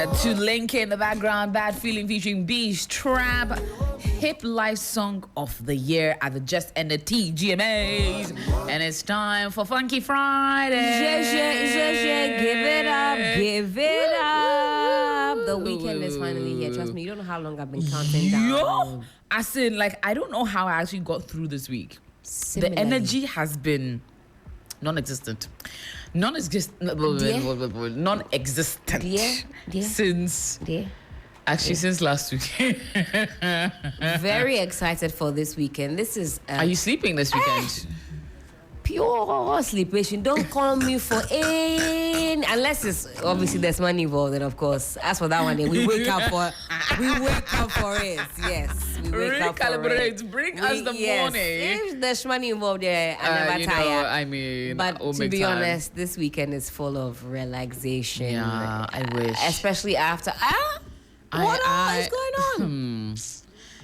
To Link in the background, Bad Feeling featuring Beast Trap, Hip Life Song of the Year at the just ended TGMAs. And it's time for Funky Friday. Give it up, give it up. The weekend is finally here. Trust me, you don't know how long I've been counting down. Yo, as in, like, I don't know how I actually got through this week. Similarly. The energy has been non-existent. Non-existent since since last week. Very excited for this weekend. This is Are you sleeping this weekend? Pure sleepation. Don't call me for any, unless it's obviously there's money involved. And of course, as for that one, we wake up for it. Yes, we wake up for it. Bring us the morning. If there's money involved there, I never tire. But to be honest, this weekend is full of relaxation. Yeah, I wish, especially after what is going on?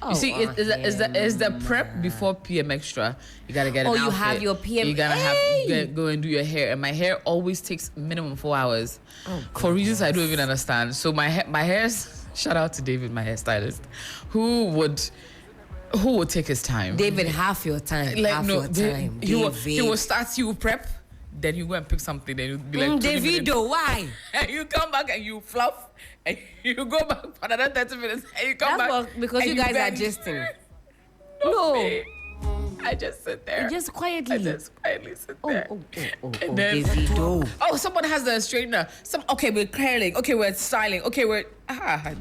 You see, is the prep before PM Extra. You gotta get an outfit. You have your PM. You gotta go and do your hair, and my hair always takes minimum 4 hours for reasons I don't even understand. So my hair's shout out to David, my hairstylist, who would take his time. David, half your time. He will start you prep. Then you go and pick something. Then you'll be like, Davido, why? And you come back and you fluff, and you go back for another 30 minutes, and you come back. Because you guys are gisting. No. I just sit there. Just quietly. I just quietly sit there. And then, Davido. Someone has the straightener. We're curling. Okay, we're styling. Okay,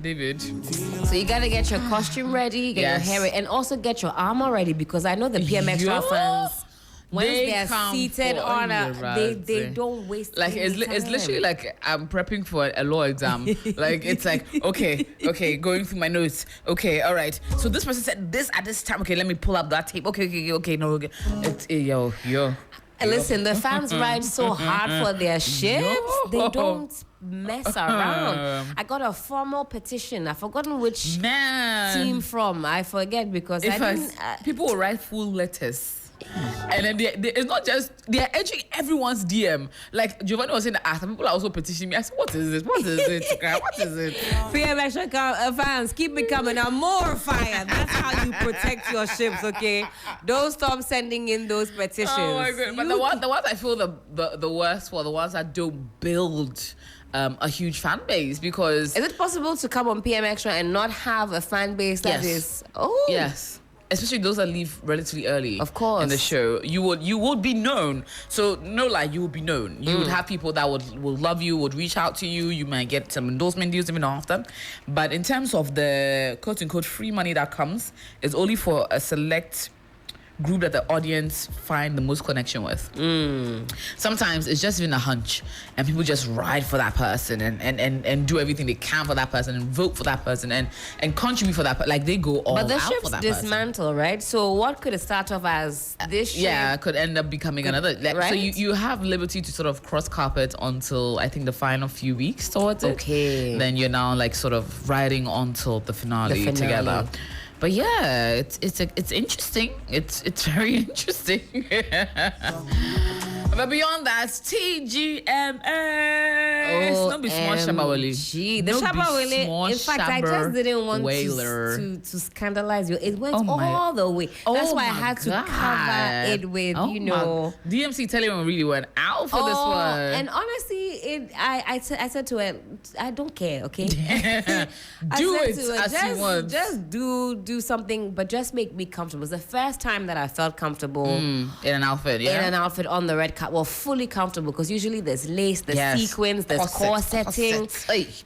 David. So you gotta get your costume ready, get your hair ready, and also get your armor ready, because I know the PM Extra fans, once they're seated on they don't waste like any time. It's literally like I'm prepping for a law exam. Like it's like okay, going through my notes. Okay, all right. So this person said this at this time. Okay, let me pull up that tape. Okay. No, it's yo. Listen, the fans ride so hard for their ships. They don't mess around. I got a formal petition. I've forgotten which team from. I forget because people will write full letters. And then it's not just they're edging everyone's DM. Like Giovanni was saying that people are also petitioning me. I said, what is it? What is it? PM Extra fans, keep me coming. I'm more fire. That's how you protect your ships, okay? Don't stop sending in those petitions. Oh my god! But the ones I feel the worst for, the ones that don't build a huge fan base, because is it possible to come on PM Extra and not have a fan base that is? Oh yes. Especially those that leave relatively early, of course, in the show. You would be known. So no lie, you would be known. You would have people that will love you, would reach out to you. You might get some endorsement deals even after. But in terms of the quote unquote free money that comes, it's only for a select group that the audience find the most connection with. Sometimes it's just even a hunch, and people just ride for that person and do everything they can for that person and vote for that person and contribute for that. Like they go all out for that person. But the ships dismantle, right? So what could it start off as this ship? Yeah, could end up becoming another. Right? So you have liberty to sort of cross carpet until I think the final few weeks towards it. Okay. Then you're now like sort of riding until the finale together. But yeah, it's interesting. It's very interesting. But beyond that, TGMA. It's not be small Shabawale. The Shabawale. In fact, I just didn't want to scandalize you. It went all the way. That's why I had to cover it with DMC Television really went out for this one. And honestly, I said to her, I don't care. Okay, do it as you want. Just do something, but just make me comfortable. It's the first time that I felt comfortable in an outfit. Yeah, in an outfit on the red carpet. Well, fully comfortable, because usually there's lace, there's sequins, there's corsetting,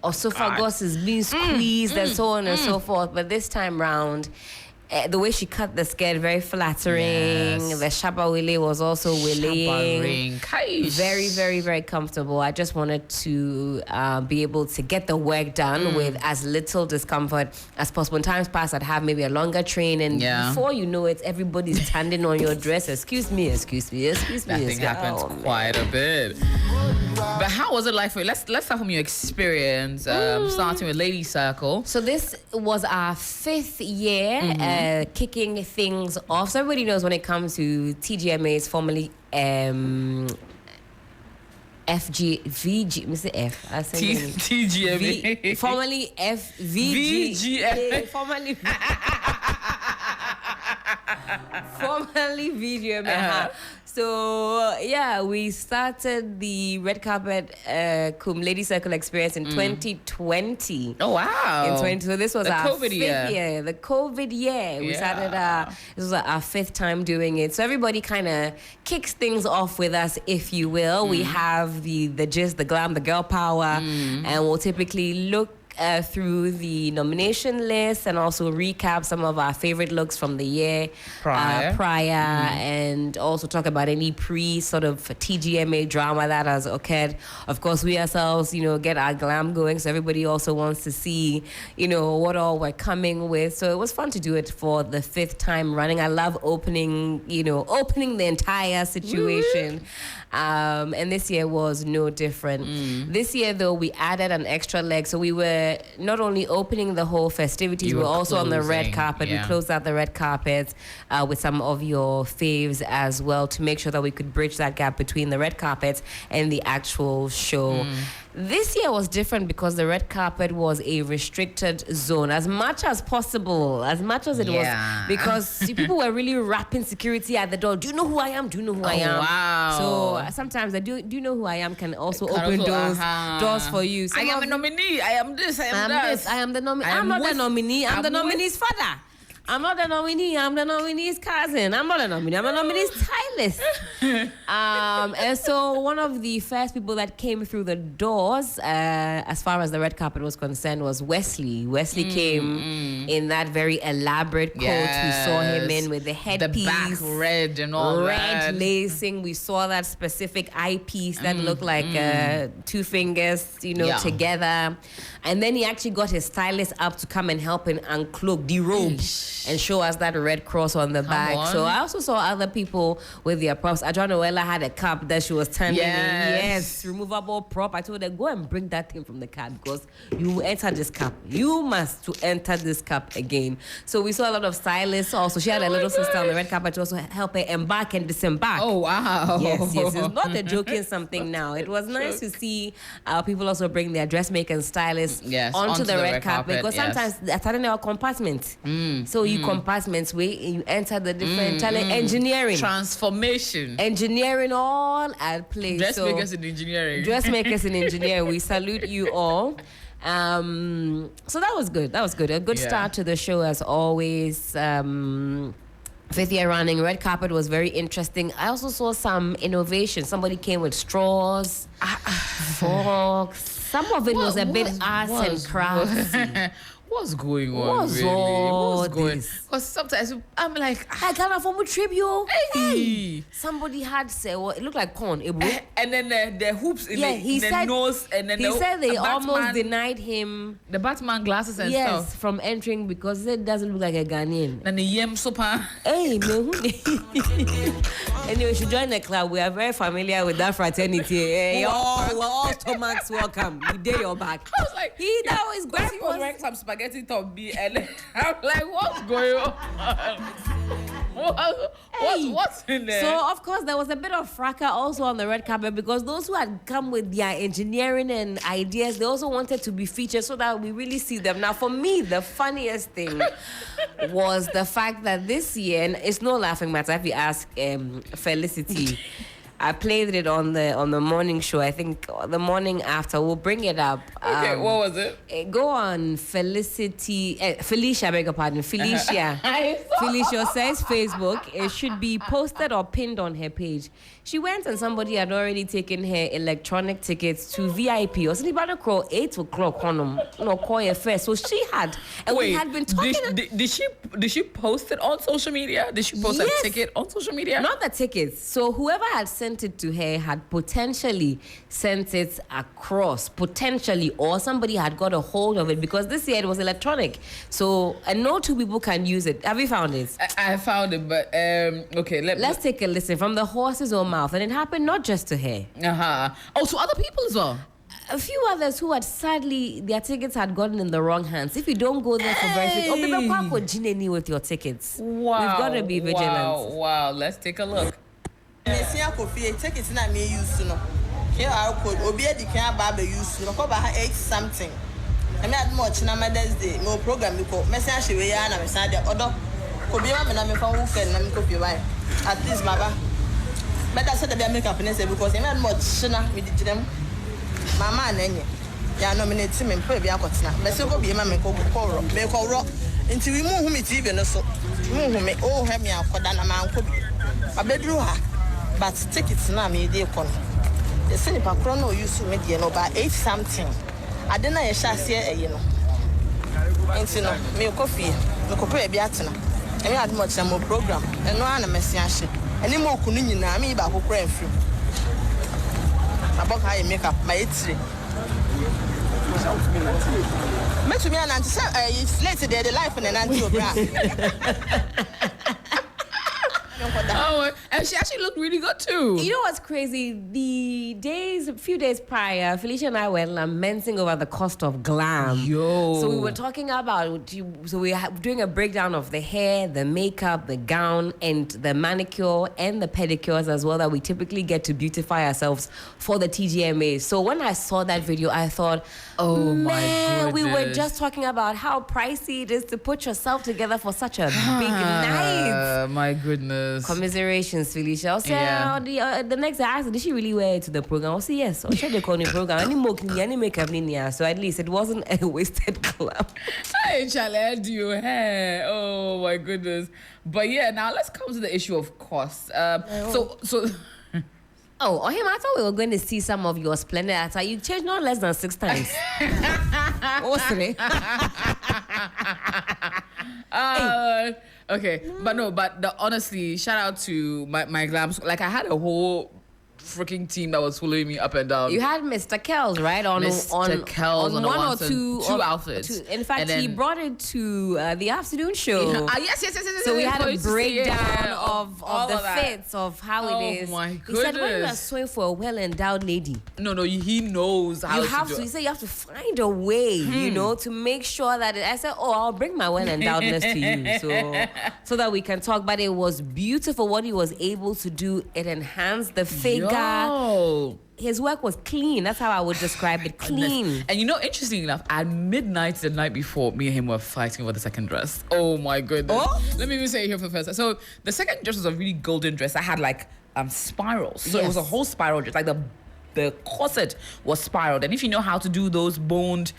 esophagus is being squeezed, and so on and so forth. But this time round, the way she cut the skirt, very flattering. Yes. The Shabawale was also willing. Very, very, very comfortable. I just wanted to be able to get the work done with as little discomfort as possible. In times past, I'd have maybe a longer train, and before you know it, everybody's standing on your dress. Excuse me. That thing happens quite a bit. But how was it like for you? Let's start from your experience, starting with Lady Circle. So this was our 5th year kicking things off. So everybody knows when it comes to TGMAs, formerly FGVG, Mr. F. I said TGM. Formerly FVG. Formerly. Formerly VGM. So yeah, we started the red carpet Cum Lady Circle experience in 2020. Oh wow! In 2020, so this was the our COVID fifth year. The COVID year. We started. This was our fifth time doing it. So everybody kind of kicks things off with us, if you will. We have the gist, the glam, the girl power, and we'll typically look through the nomination list and also recap some of our favorite looks from the year prior and also talk about any sort of TGMA drama that has occurred. Of course, we ourselves, get our glam going, so everybody also wants to see, what all we're coming with. So it was fun to do it for the fifth time running. I love opening the entire situation. And this year was no different. This year, though, we added an extra leg. So we were not only opening the whole festivities, we were also on the red carpet. We closed out the red carpet with some of your faves as well to make sure that we could bridge that gap between the red carpet and the actual show. This year was different because the red carpet was a restricted zone as much as possible, as much as it was, because people were really rapping security at the door. Do you know who I am? Do you know who I am? Wow. So sometimes do you know who I am can also open doors for you. I am a nominee. I am this. I am that. I am the nominee. I'm not the nominee. I'm the nominee's father. I'm not the nominee. I'm the nominee's cousin. I'm not a nominee. I'm a nominee's stylist. And so one of the first people that came through the doors, as far as the red carpet was concerned, was Wesley. Wesley came in that very elaborate coat. We saw him in with the headpiece, the back red and all red lacing. We saw that specific eyepiece that looked like two fingers, together. And then he actually got his stylist up to come and help him uncloak the robe and show us that red cross on the back. So I also saw other people with their props. Adrianoella had a cup that she was turning in. Yes, removable prop. I told her, go and bring that thing from the car because you will enter this cup. You must to enter this cup again. So we saw a lot of stylists also. She had a little sister on the red carpet to also help her embark and disembark. Oh, wow. Yes. It's not a joking something now. It was nice to see people also bring their dressmaker and stylists onto the red carpet because sometimes they're starting our compartment. So you compartments where you enter the different talent engineering. Transformation. Engineering all at play. Dressmakers in engineering. Dressmakers in engineering. We salute you all. So that was good. A good start to the show as always. Fifth year running, red carpet was very interesting. I also saw some innovation. Somebody came with straws, forks. Some of it was a bit arts and crafts. What's going on? What's going? Because sometimes I'm like, I got a from a tribute. Hey. Somebody had said, well, it looked like corn. And then the hoops in the nose. And then he said they almost denied him the Batman glasses and stuff from entering because it doesn't look like a Ghanaian. And the yam super. Hey, man. Anyway, you should join the club. We are very familiar with that fraternity. Hey, we're all stomachs welcome. We dare your back. I was like, he was wearing some spaghetti top B, and I'm like, what's going on? What's in there? So of course there was a bit of fracas also on the red carpet because those who had come with their engineering and ideas, they also wanted to be featured so that we really see them. Now for me, the funniest thing was the fact that this year, and it's no laughing matter if you ask Felicity. I played it on the morning show. I think the morning after. We'll bring it up. Okay, what was it? Go on Felicia, I beg your pardon. Felicia. Felicia says Facebook. It should be posted or pinned on her page. She went and somebody had already taken her electronic tickets to VIP or something about 8 o'clock. Call her first. So she had, and we had been talking. Did she post it on social media? Did she post a ticket on social media? Not the tickets. So whoever had sent it to her had potentially sent it across, potentially, or somebody had got a hold of it because this year it was electronic. So and no two people can use it. Have you found it? I found it, but okay. Let's take a listen from the horse's own mouth, and it happened not just to her. Oh, to other people as well. A few others who had sadly their tickets had gotten in the wrong hands. If you don't go there for verification, with your tickets. Wow, we've got to be vigilant. Wow. Let's take a look. QR code. Obi edi kan ba use. No ko ba 8 something. I me had much na Mother's Day. Mo program ko. Me say ahwe ya na me say de odo. Ko bi ma me na me fa weekend na me ko bi why. At least baba. Better say the make happiness because I me much na me di them. Mama na enye. Ya nominate me mpa bi akotena. Me say ko bi ma me ko ro. Me ko ro. Nti we mu hu me TV no so. Mu hu me oh he me akoda na man ko bi. Abedru ha. But tickets na me dey kon. The cinema chrono use me dey no ba 8 something. Ade na ye sha se eyi no. Nti no me ko fie. Me ko pa bi atena. E me had much mo program. Eno ana me se ahye. Eni mo kunu nyina me ba kokora mfiri. Abok ha makeup my etire. Met me and say it's late there the life in an anti obra. Oh, and she actually looked really good too. You know what's crazy? A few days prior, Felicia and I were lamenting over the cost of glam. Yo. So we were talking about, so we were doing a breakdown of the hair, the makeup, the gown, and the manicure and the pedicures as well that we typically get to beautify ourselves for the TGMA. So when I saw that video, I thought, oh my goodness. We were just talking about how pricey it is to put yourself together for such a big night. My goodness. Commiserations, Felicia. Also, the next I asked her, did she really wear it to the program? I said, yes. I said, they call the program. Any makeup in here. So at least it wasn't a wasted glam. Hey, Charlie, do your hair. Oh, my goodness. But yeah, now let's come to the issue of cost. So. Oh, him! I thought we were going to see some of your splendid attire. You changed no less than 6 times. What's today? Okay, but honestly, shout out to my glams. Like I had a whole freaking team that was following me up and down. You had Mr. Kells, right? On one or two outfits. In fact, he brought it to the afternoon show. Yes. So we had a breakdown of the fits, of how it is. Oh my goodness. He said when you are sewing for a well-endowed lady. No, he knows how to do it. He said you have to find a way, to make sure that I said, I'll bring my well-endowedness to you. So that we can talk. But it was beautiful what he was able to do. It enhanced the figure. His work was clean. That's how I would describe it. Clean. And interesting enough, at midnight the night before, me and him were fighting over the second dress. Oh my goodness. Let me even say it here for the first time. So the second dress was a really golden dress. I had like spirals. So it was a whole spiral dress. Like the corset was spiraled. And if you know how to do those boned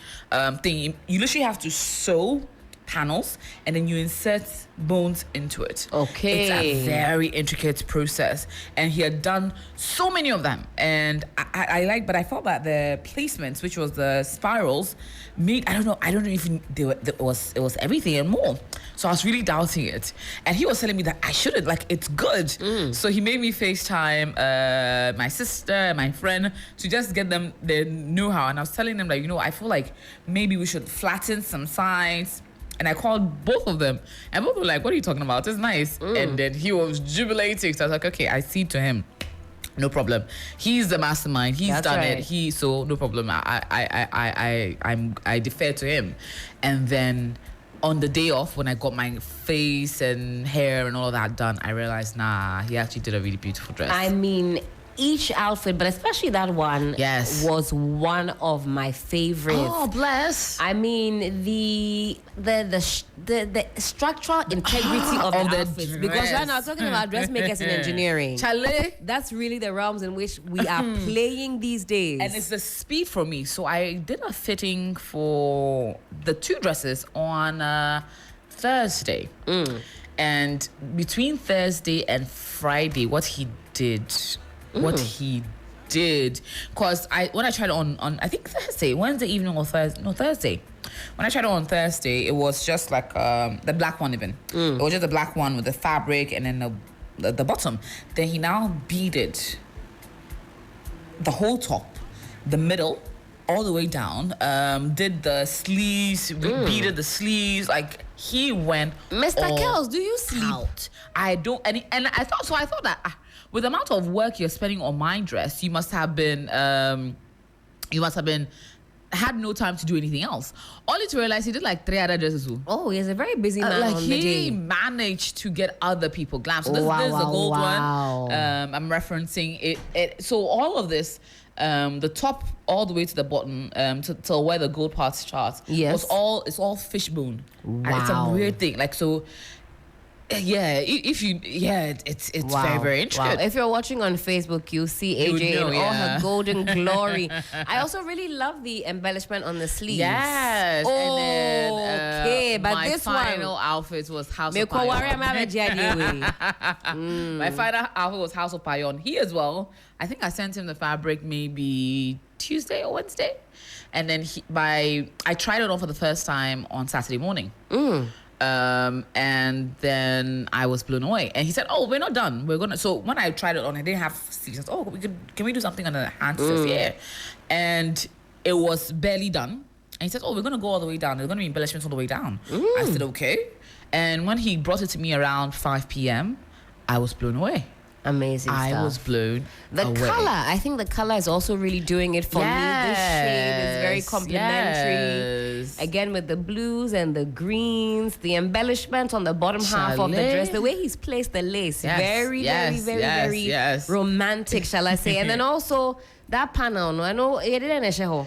thing, you literally have to sew panels and then you insert bones into it. Okay. It's a very intricate process. And he had done so many of them. And I like, but I felt that the placements, which was the spirals, made, I don't know if it was everything and more. So I was really doubting it. And he was telling me that I shouldn't, like, it's good. So he made me FaceTime my sister, my friend, to just get them the know-how. And I was telling them, like, I feel like maybe we should flatten some sides. And I called both of them. And both were like, what are you talking about? It's nice. And then he was jubilating. So I was like, okay, I see to him. No problem. He's the mastermind. He's done it. So no problem. I defer to him. And then on the day off, when I got my face and hair and all of that done, I realized, he actually did a really beautiful dress. I mean, each outfit, but especially that one, was one of my favorites. Oh, bless! I mean, the structural integrity of the outfits. Dress. Because right now, I'm talking about dressmakers and engineering. Chale, that's really the realms in which we are playing these days. And it's the speed for me. So I did a fitting for the 2 dresses on Thursday, and between Thursday and Friday, what he did, because when I tried it on I think Wednesday evening or Thursday. When I tried it on Thursday, it was just like the black one even. It was just the black one with the fabric and then the bottom. Then he now beaded the whole top, the middle, all the way down. Did the sleeves, beaded the sleeves. Like he went. Mr. Kells, do you sleep? Out. I don't. And I thought that. With the amount of work you're spending on my dress, you must have been had no time to do anything else. Only to realize he did like 3 other dresses. Oh, he's a very busy man on the day. He managed to get other people glam. So this is the gold one. I'm referencing it. So all of this, the top all the way to the bottom, to where the gold part starts. Yes. It's all fishbone. Wow. And it's a weird thing. Like, so, yeah, it's very, very intricate. Wow. If you're watching on Facebook, you'll see AJ in all her golden glory. I also really love the embellishment on the sleeves. Yes. Oh, and then, okay, but my this final outfit was House of Payon. My final outfit was House of Payon. He as well. I think I sent him the fabric maybe Tuesday or Wednesday, and then I tried it on for the first time on Saturday morning. And then I was blown away. And he said, "Oh, we're not done. We're gonna." So when I tried it on, I didn't have sleeves. Oh, can we do something on the hands? Yeah. And it was barely done. And he said, "Oh, we're gonna go all the way down. There's gonna be embellishments all the way down." I said, "Okay." And when he brought it to me around 5 p.m., I was blown away. Amazing stuff. I was blown away. Color, I think the color is also really doing it for me. This shade is very complementary. Yes. Again, with the blues and the greens, the embellishment on the bottom half of the dress, the way he's placed the lace, very romantic, shall I say. And then also that panel, I know it didn't show.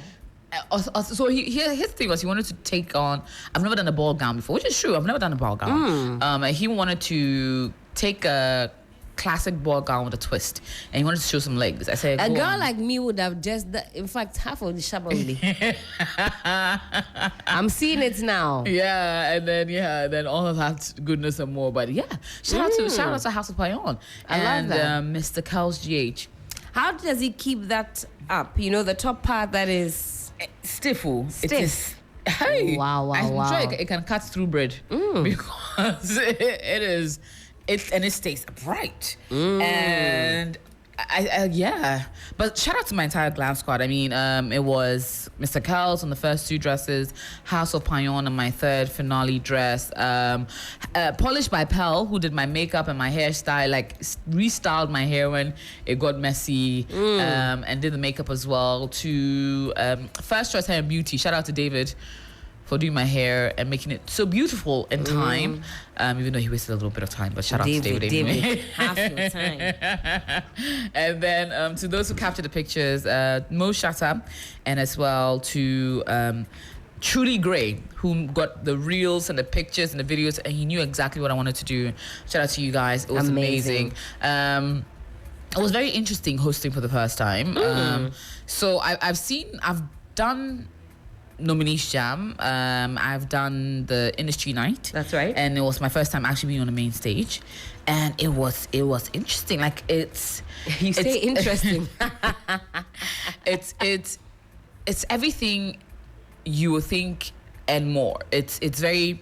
So his thing was he wanted to take on. I've never done a ball gown before, which is true. I've never done a ball gown. He wanted to take a classic ball gown with a twist, and he wanted to show some legs. I said, a girl like me would have just, in fact, half of the shab only. I'm seeing it now. Yeah, and then all of that goodness and more. But yeah, shout out to House of Payon. I love that. Mr. Kels GH. How does he keep that up? You know, the top part that is stiff. Stiff. It is. Hey, wow. I'm sure it can cut through bread because it is. It stays bright. And but shout out to my entire glam squad. I mean, it was Mr. Kels on the first 2 dresses, House of Payon on my 3rd finale dress, polished by Pell, who did my makeup and my hairstyle, like restyled my hair when it got messy, and did the makeup as well. To First Choice Hair and Beauty, shout out to David for doing my hair and making it so beautiful in time, even though he wasted a little bit of time. But shout out to David anyway. Half your time. And then to those who captured the pictures, Mo Shatta, and as well to Truly Gray, who got the reels and the pictures and the videos, and he knew exactly what I wanted to do. Shout out to you guys. It was amazing. It was very interesting hosting for the first time. So I've done Nominees Jam. I've done the industry night. That's right. And it was my first time actually being on the main stage, and it was interesting. Like it's interesting. It's everything you would think and more. It's very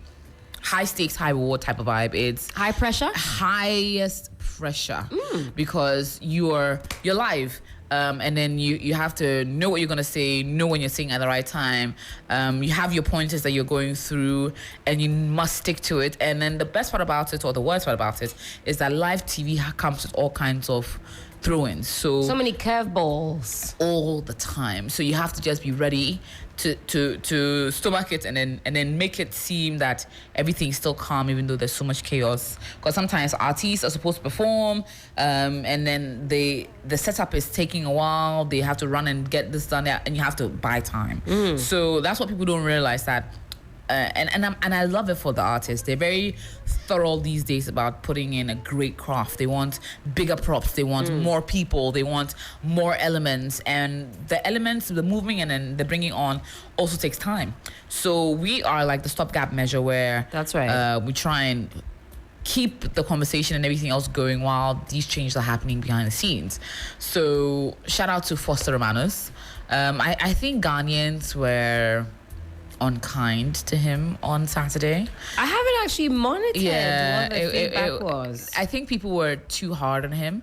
high stakes, high reward type of vibe. It's high pressure, highest pressure, because you're live. And then you have to know what you're going to say, know when you're saying at the right time. You have your pointers that you're going through, and you must stick to it. And then the best part about it, or the worst part about it, is that live TV comes with all kinds of throw-ins. So many curveballs all the time. So you have to just be ready to stomach it, and then make it seem that everything's still calm even though there's so much chaos. Because sometimes artists are supposed to perform, and then the setup is taking a while. They have to run and get this done, and you have to buy time. So that's what people don't realize, that and I love it for the artists. They're very thorough these days about putting in a great craft. They want bigger props. They want more people. They want more elements. And the elements, the moving and then the bringing on also takes time. So we are like the stopgap measure where that's right. We try and keep the conversation and everything else going while these changes are happening behind the scenes. So shout out to Foster Romanos. I think Ghanaians were unkind to him on Saturday. I haven't actually monitored what the feedback was. I think people were too hard on him.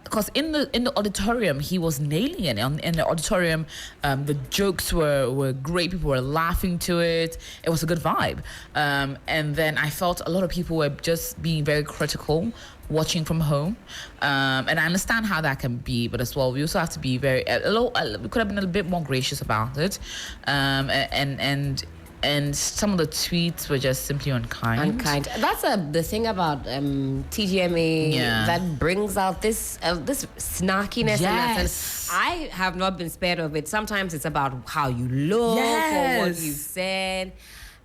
Because in the auditorium, he was nailing it. In the auditorium, the jokes were great. People were laughing to it. It was a good vibe. And then I felt a lot of people were just being very critical, watching from home. And I understand how that can be, but as well, we also have to be we could have been a little bit more gracious about it. And and some of the tweets were just simply unkind. That's the thing about TGMA that brings out this snarkiness. Yes. I have not been spared of it. Sometimes it's about how you look or what you said.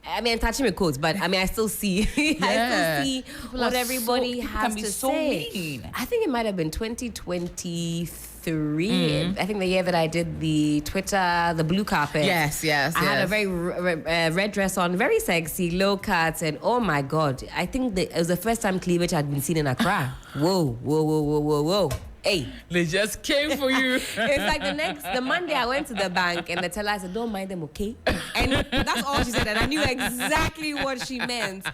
I mean, touching my quotes, but I mean, I still see, I still see what everybody has to say. Mean. I think it might have been 2023. I think the year that I did the Twitter, the blue carpet. Yes. I had a very red dress on, very sexy, low cuts, and oh my God, I think it was the first time cleavage had been seen in Accra. Whoa. Hey. They just came for you. It's like the Monday I went to the bank and the teller said, don't mind them, okay? And that's all she said, and I knew exactly what she meant.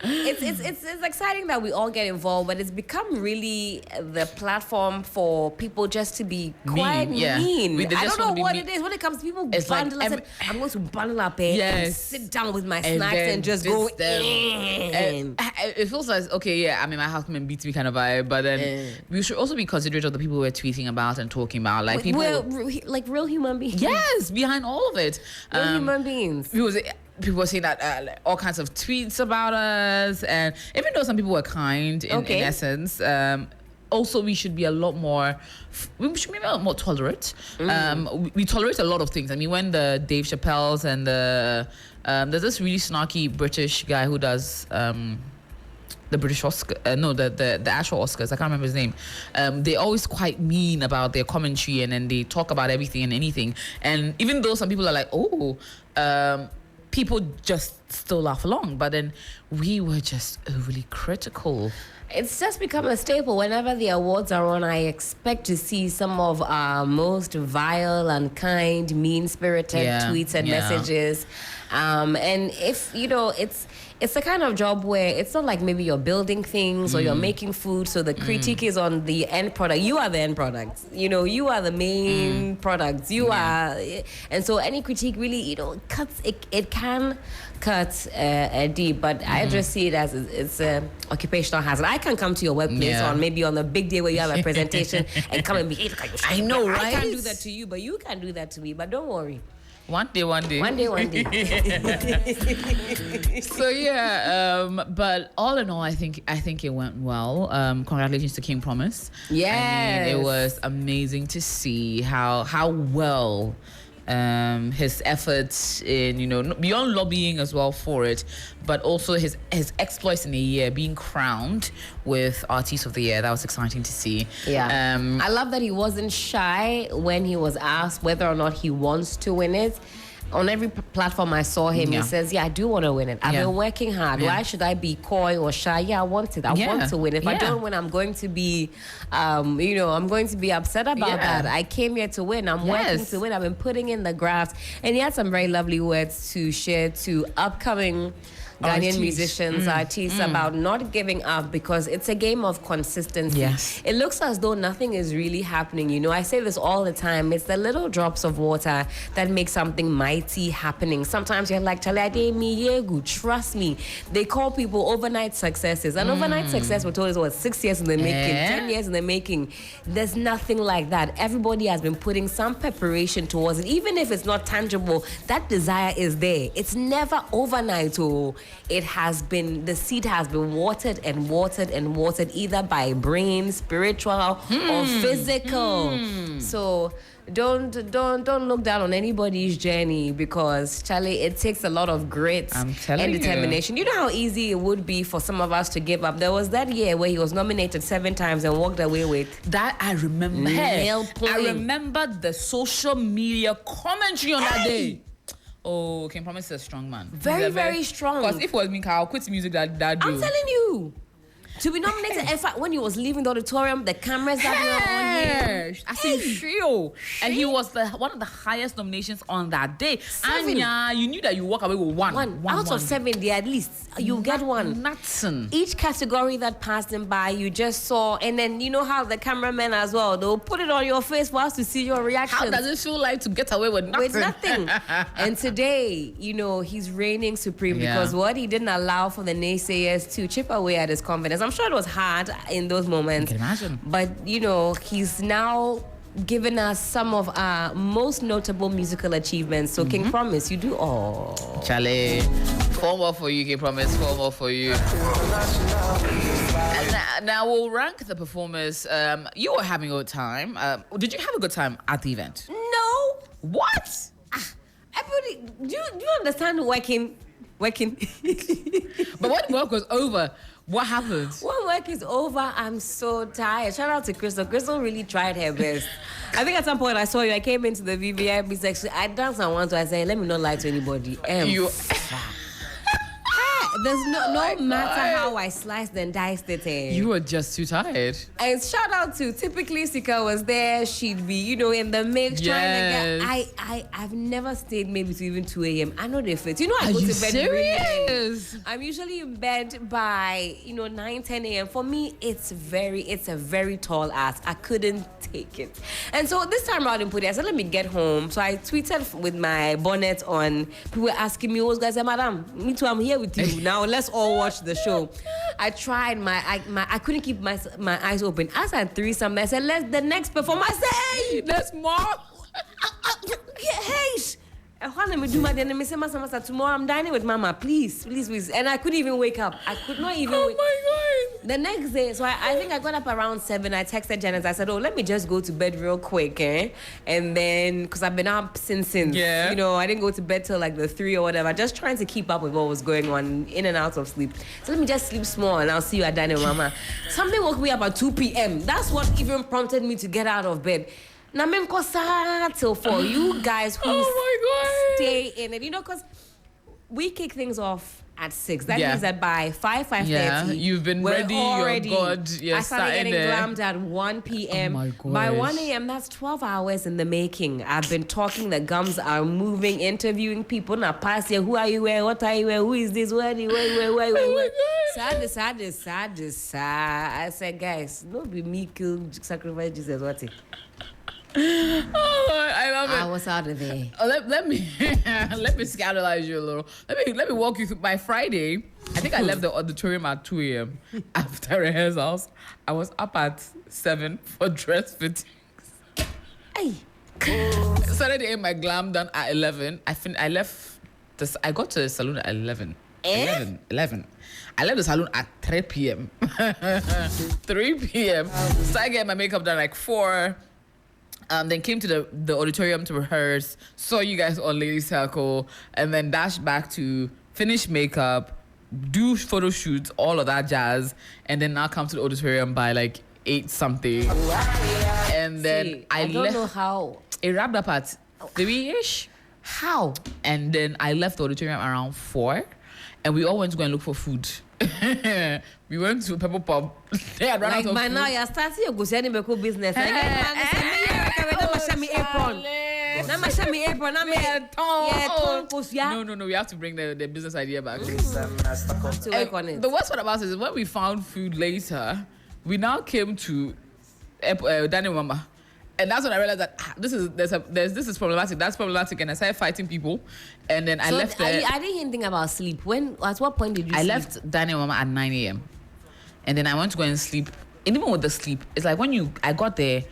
It's exciting that we all get involved, but it's become really the platform for people just to be quite mean. I don't know what it is when it comes to people bundle. Like I'm going to bundle up and sit down with my snacks and just go in. It feels like, okay, I mean, my husband beats me kind of vibe, but then we should also be considerate of the people we're tweeting about and talking about. Like people, like real human beings. Yes, behind all of it. Real human beings. People were saying that like, all kinds of tweets about us, and even though some people were kind in essence, also we should be a lot more. We should be a lot more tolerant. We tolerate a lot of things. I mean, when the Dave Chappelle's and there's this really snarky British guy who does. The British Oscar, the actual Oscars, I can't remember his name. They're always quite mean about their commentary, and then they talk about everything and anything. And even though some people are like, people just still laugh along, but then we were just overly critical. It's just become a staple. Whenever the awards are on, I expect to see some of our most vile, unkind, mean-spirited tweets and messages. And if, it's the kind of job where it's not like maybe you're building things or you're making food, so the critique is on the end product. You are the end product. You are the main product. You are, and so any critique really, cuts. It can cut deep, but I just see it as it's a occupational hazard. I can come to your workplace on the big day where you have a presentation and come and behave like I know, right? I can't do that to you, but you can do that to me. But don't worry. One day. So but all in all, I think it went well. Congratulations to King Promise. Yes. I mean, it was amazing to see how well his efforts in beyond lobbying as well for it, but also his exploits in a year, being crowned with Artist of the Year. That was exciting to see. I love that he wasn't shy when he was asked whether or not he wants to win it. On every platform I saw him, he says, I do want to win it. I've been working hard. Why should I be coy or shy? I want it. I want to win. If I don't win, I'm going to be, I'm going to be upset about that. I came here to win. I'm working to win. I've been putting in the graft. And he had some very lovely words to share to upcoming Ghanaian musicians, artists, about not giving up, because it's a game of consistency. Yes. It looks as though nothing is really happening. I say this all the time. It's the little drops of water that make something mighty happening. Sometimes you're like, trust me. They call people overnight successes. An overnight success, we're told, is 6 years in the making, 10 years in the making. There's nothing like that. Everybody has been putting some preparation towards it. Even if it's not tangible, that desire is there. It's never overnight. The seed has been watered and watered and watered, either by brain, spiritual, or physical. So don't look down on anybody's journey, because Charlie, it takes a lot of grit and determination. You know how easy it would be for some of us to give up. There was that year where he was nominated 7 times and walked away with that. I remember. I remember the social media commentary on that day. Oh, King Promise is a strong man. Very strong. Because if it was me, I'll quit music that day. I'm telling you. To be nominated, in fact, when he was leaving the auditorium, the cameras that were on him. I said, Shio. And he was one of the highest nominations on that day. 7. And you knew that you walk away with one. Out of 7, at least you get one. Nothing. Each category that passed him by, you just saw, and then you know how the cameramen as well, they'll put it on your face for us to see your reaction. How does it feel like to get away with nothing? And today, he's reigning supreme, because what he didn't allow for the naysayers to chip away at his confidence. I'm sure it was hard in those moments. I can imagine. But, he's now given us some of our most notable musical achievements. So, King Promise, you do all. Charlie, 4 more for you, King Promise. 4 more for you. Now we'll rank the performers. You were having a good time. Did you have a good time at the event? No. What? Everybody, do you understand working? But when work was over, what happened? When work is over, I'm so tired. Shout out to Crystal. Crystal really tried her best. I think at some point I saw you. I came into the VVIP section. I danced and once. I said, let me not lie to anybody. There's no matter how I sliced and diced it. You were just too tired. And shout out to typically Sika was there. She'd be, in the mix trying to get. I've never stayed maybe to even 2 a.m. I know they fit. I go to bed. Serious? I'm usually in bed by 9, 10 a.m. For me, it's a very tall ask. I couldn't take it. And so this time around in Pudi, I said, let me get home. So I tweeted with my bonnet on. People were asking me, guys, Madam, me too, I'm here with you. Now let's all watch the show. I tried I couldn't keep my eyes open. As I had 3 something, I said, let's the next performer. I said, hey, there's more. Hey. Tomorrow I'm dining with Mama. Please. And I couldn't even wake up. I could not even wake up. My God. The next day, so I think I got up around 7. I texted Janet. I said, let me just go to bed real quick, And then, because I've been up since. Yeah. I didn't go to bed till like the 3 or whatever. Just trying to keep up with what was going on, in and out of sleep. So let me just sleep small and I'll see you at dining with Mama. Something woke me up at 2 p.m. That's what even prompted me to get out of bed. Now, till 4. You guys who stay in it, because we kick things off at 6. That means that by 5:30, you've been ready. You're good. I started getting glammed at 1 p.m. Oh my gosh. By 1 a.m., that's 12 hours in the making. I've been talking. The gums are moving, interviewing people. Now, pass here. Who are you? Where? What are you? Where? Who is this? Where? Sad. I said, guys, no be me kill sacrifice Jesus. What? Oh, I love it. I was out of there. Let me scandalize you a little. Let me walk you through my Friday. I think I left the auditorium at 2 a.m. after rehearsals. I was up at 7 for dress fittings. Hey. Saturday, my glam done at 11. I left this. I got to the salon at 11. 11. I left the salon at 3 p.m. 3 p.m. So I get my makeup done like 4. Then came to the auditorium to rehearse, saw you guys on Lady Circle, and then dashed back to finish makeup, do photo shoots, all of that jazz, and then now come to the auditorium by like 8 something. And then I don't know how. It wrapped up at 3-ish. How? And then I left the auditorium around 4, and we all went to go and look for food. We went to Pepper Pub. They had run out of food. Now you're starting your business. No, we have to bring the business idea back. To work on it. The worst part about it is when we found food later, we now came to Daniel Mama. And that's when I realized that this is problematic. That's problematic, and I started fighting people. And then I left there. I didn't hear anything about sleep. At what point did you? I left Daniel Mama at 9 a.m. And then I went to go and sleep. And even with the sleep, it's like I got there,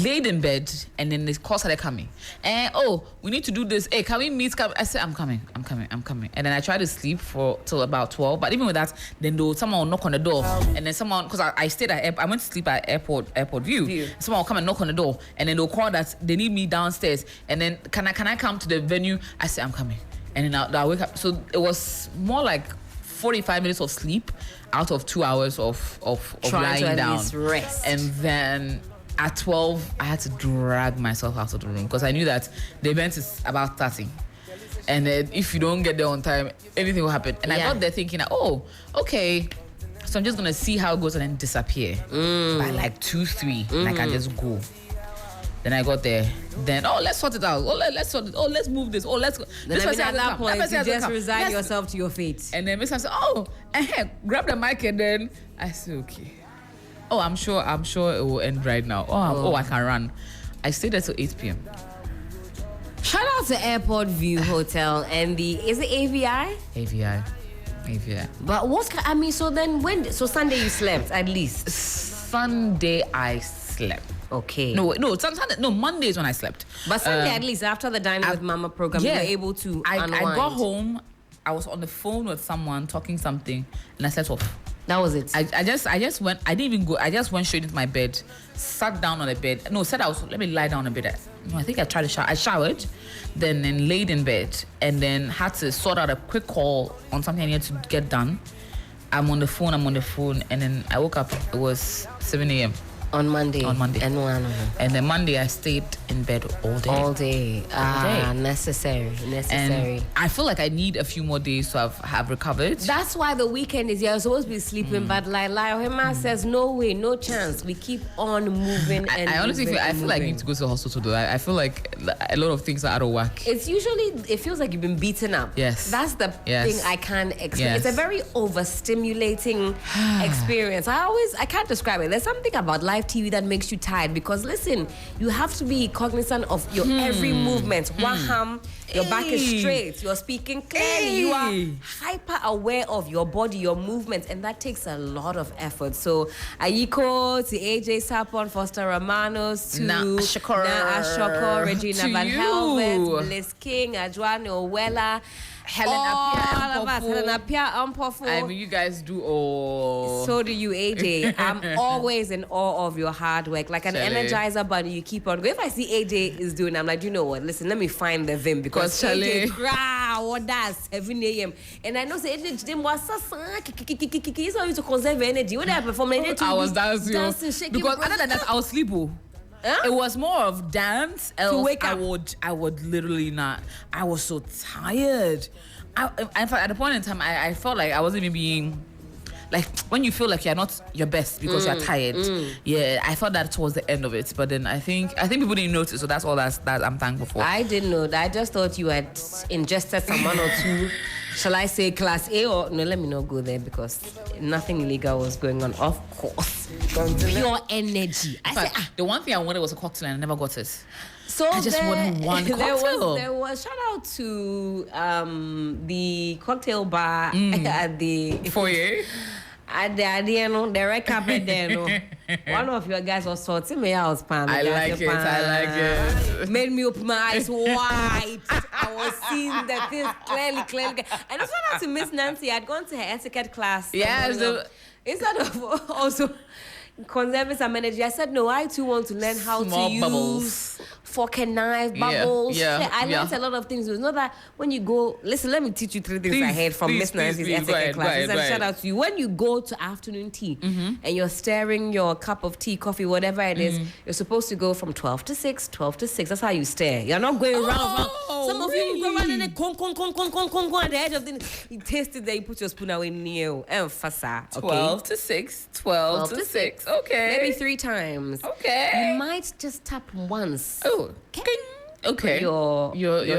laid in bed, and then the call started coming. And we need to do this. Hey, can we meet? I said, I'm coming. And then I tried to sleep till about 12. But even with that, then someone will knock on the door, and then someone, because I stayed I went to sleep at Airport View. Someone will come and knock on the door, and then they'll call that they need me downstairs. And then can I come to the venue? I said, I'm coming. And then I'll wake up. So it was more like 45 minutes of sleep out of 2 hours of lying to down. At least rest. And then at 12, I had to drag myself out of the room because I knew that the event is about starting. And if you don't get there on time, anything will happen. And I got there thinking, okay, so I'm just going to see how it goes and then disappear. By like 2, 3, and I can just go. Then I got there. Then, let's sort it out. Let's sort it. Let's move this. Let's go. Then at that point, you just resign yourself to your fate. And then Miss said, grab the mic, and then I said, okay. I'm sure it will end right now. I can run. I stayed there till 8 p.m. Shout out to Airport View Hotel and is it AVI? AVI. But so then so Sunday you slept at least? Sunday I slept. Okay. No, Monday is when I slept. But Sunday, at least after the Dining with Mama program, you were able to unwind. I got home, I was on the phone with someone talking something, and I slept off. That was it. I just went. I didn't even go. I just went straight into my bed, sat down on the bed. No, said let me lie down on the bed. I think I tried to shower. I showered, then laid in bed, and then had to sort out a quick call on something I needed to get done. I'm on the phone, and then I woke up. It was 7 a.m. On Monday. And then Monday I stayed in bed all day. Necessary. And I feel like I need a few more days to have recovered. That's why the weekend is you're supposed to be sleeping, but like Hema says, no way, no chance. We keep on moving. I honestly feel like I need to go to the hospital though. I feel like a lot of things are out of whack. It feels like you've been beaten up. Yes. That's the thing I can't explain. Yes. It's a very overstimulating experience. I can't describe it. There's something about life TV that makes you tired because listen, you have to be cognizant of your every movement. Waham, your back is straight, you're speaking clearly, you are hyper aware of your body, your movements, and that takes a lot of effort. So Ayiko, to AJ Sapon, Foster Romanos, to Ashoko, Regina Van Helvet, Bliss King, Adjuane Owella, Helen Apia Ampofu. I mean, you guys do all. So do you, AJ. I'm always in awe of your hard work. Like an energizer bunny, you keep on going. If I see AJ is doing, I'm like, you know what? Listen, let me find the vim because AJ what that's 7 a.m. And I know say AJ Jim was he's always to conserve energy. When I perform, I was dancing shaking because other than that, I was sleeping. Huh? It was more of dance. To wake up. I would literally not. I was so tired. In fact, at the point in time, I felt like I wasn't even being like when you feel like you're not your best because you're tired. Yeah, I thought that towards the end of it, but then I think people didn't notice, so that's all that I'm thankful for. I didn't know that. I just thought you had ingested some one or two. Shall I say class A or no? Let me not go there because nothing illegal was going on. Of course, pure energy. The one thing I wanted was a cocktail, and I never got it. So I just wanted one cocktail. There was shout out to the cocktail bar at the foyer. At the red carpet there. One of your guys was sorting me out, Pan. I like it. Made me open my eyes wide. I was seeing that this clearly. And shout out to Miss Nancy. I'd gone to her etiquette class. Yeah. Instead of also conserving some energy, I said, no, I too want to learn how to use fork and knife, bubbles. I learned a lot of things. It's not that when you go, listen, let me teach you 3 things I heard from Miss Nancy's etiquette class. Shout out to you. When you go to afternoon tea and you're stirring your cup of tea, coffee, whatever it is, you're supposed to go from 12 to 6. That's how you stare. You're not going round. Some of you go around and then con at the edge of the you taste it there, you put your spoon away near you. Okay? 12 to 6. 12 to 6. Okay. Maybe 3 times. Okay. You might just tap once. Okay. Your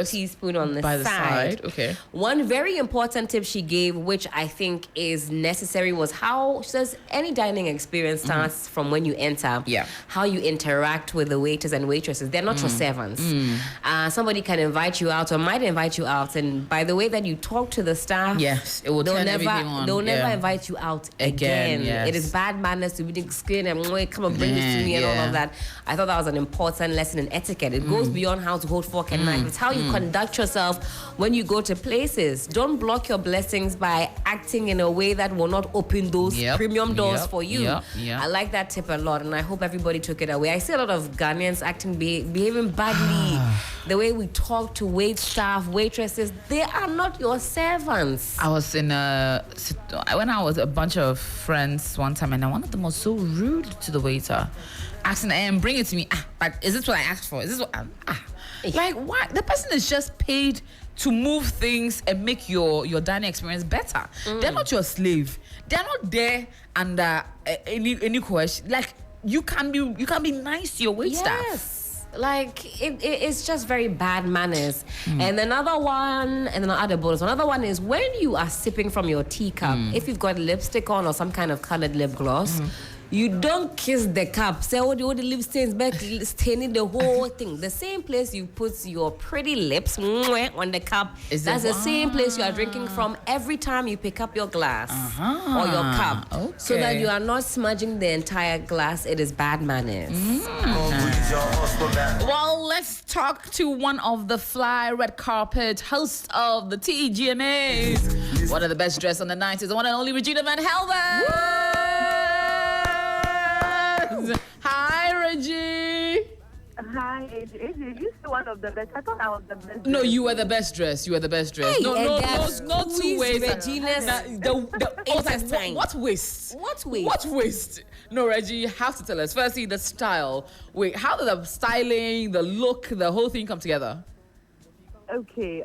teaspoon on the side. Okay. One very important tip she gave, which I think is necessary, was how she says any dining experience starts from when you enter. Yeah. How you interact with the waiters and waitresses. They're not your servants. Somebody can invite you out or might invite you out, and by the way that you talk to the staff, yes, it will turn everything on. They'll never invite you out again. Yes. It is bad manners to be scared and come and bring this to me and all of that. I thought that was an important lesson in etiquette. It goes beyond how to hold fork and knife. It's how you conduct yourself when you go to places. Don't block your blessings by acting in a way that will not open those premium doors for you. I like that tip a lot, and I hope everybody took it away. I see a lot of Ghanaians behaving badly. The way we talk to wait staff, waitresses, they are not your servants. I was when I was a bunch of friends one time, and one of them was so rude to the waiter, asking, bring it to me. But is this what I asked for? Is this what like, why? The person is just paid to move things and make your dining experience better. They're not your slave. They're not there under any question. Like, you can be nice to your wait staff. Like it's just very bad manners. And another one, and then I'll add a bonus. Another one is when you are sipping from your teacup, if you've got lipstick on or some kind of colored lip gloss, You don't kiss the cup. Say all the lip stains back, staining the whole thing. The same place you put your pretty lips on the cup. That's the same place you are drinking from every time you pick up your glass or your cup. Okay. So that you are not smudging the entire glass. It is bad manners. Well, let's talk to one of the fly red carpet hosts of the TGMAs. One of the best dressed on the night is the one and only Regina Van Helden. Hi, Reggie. Hi, AJ. You still one of the best. I thought I was the best. No, you were the best dressed. You were the best dressed. Hey, no two ways. Regina's What waist? What waist? What waist? No, Reggie, you have to tell us. Firstly, the style. Wait, how did the styling, the look, the whole thing come together? Okay.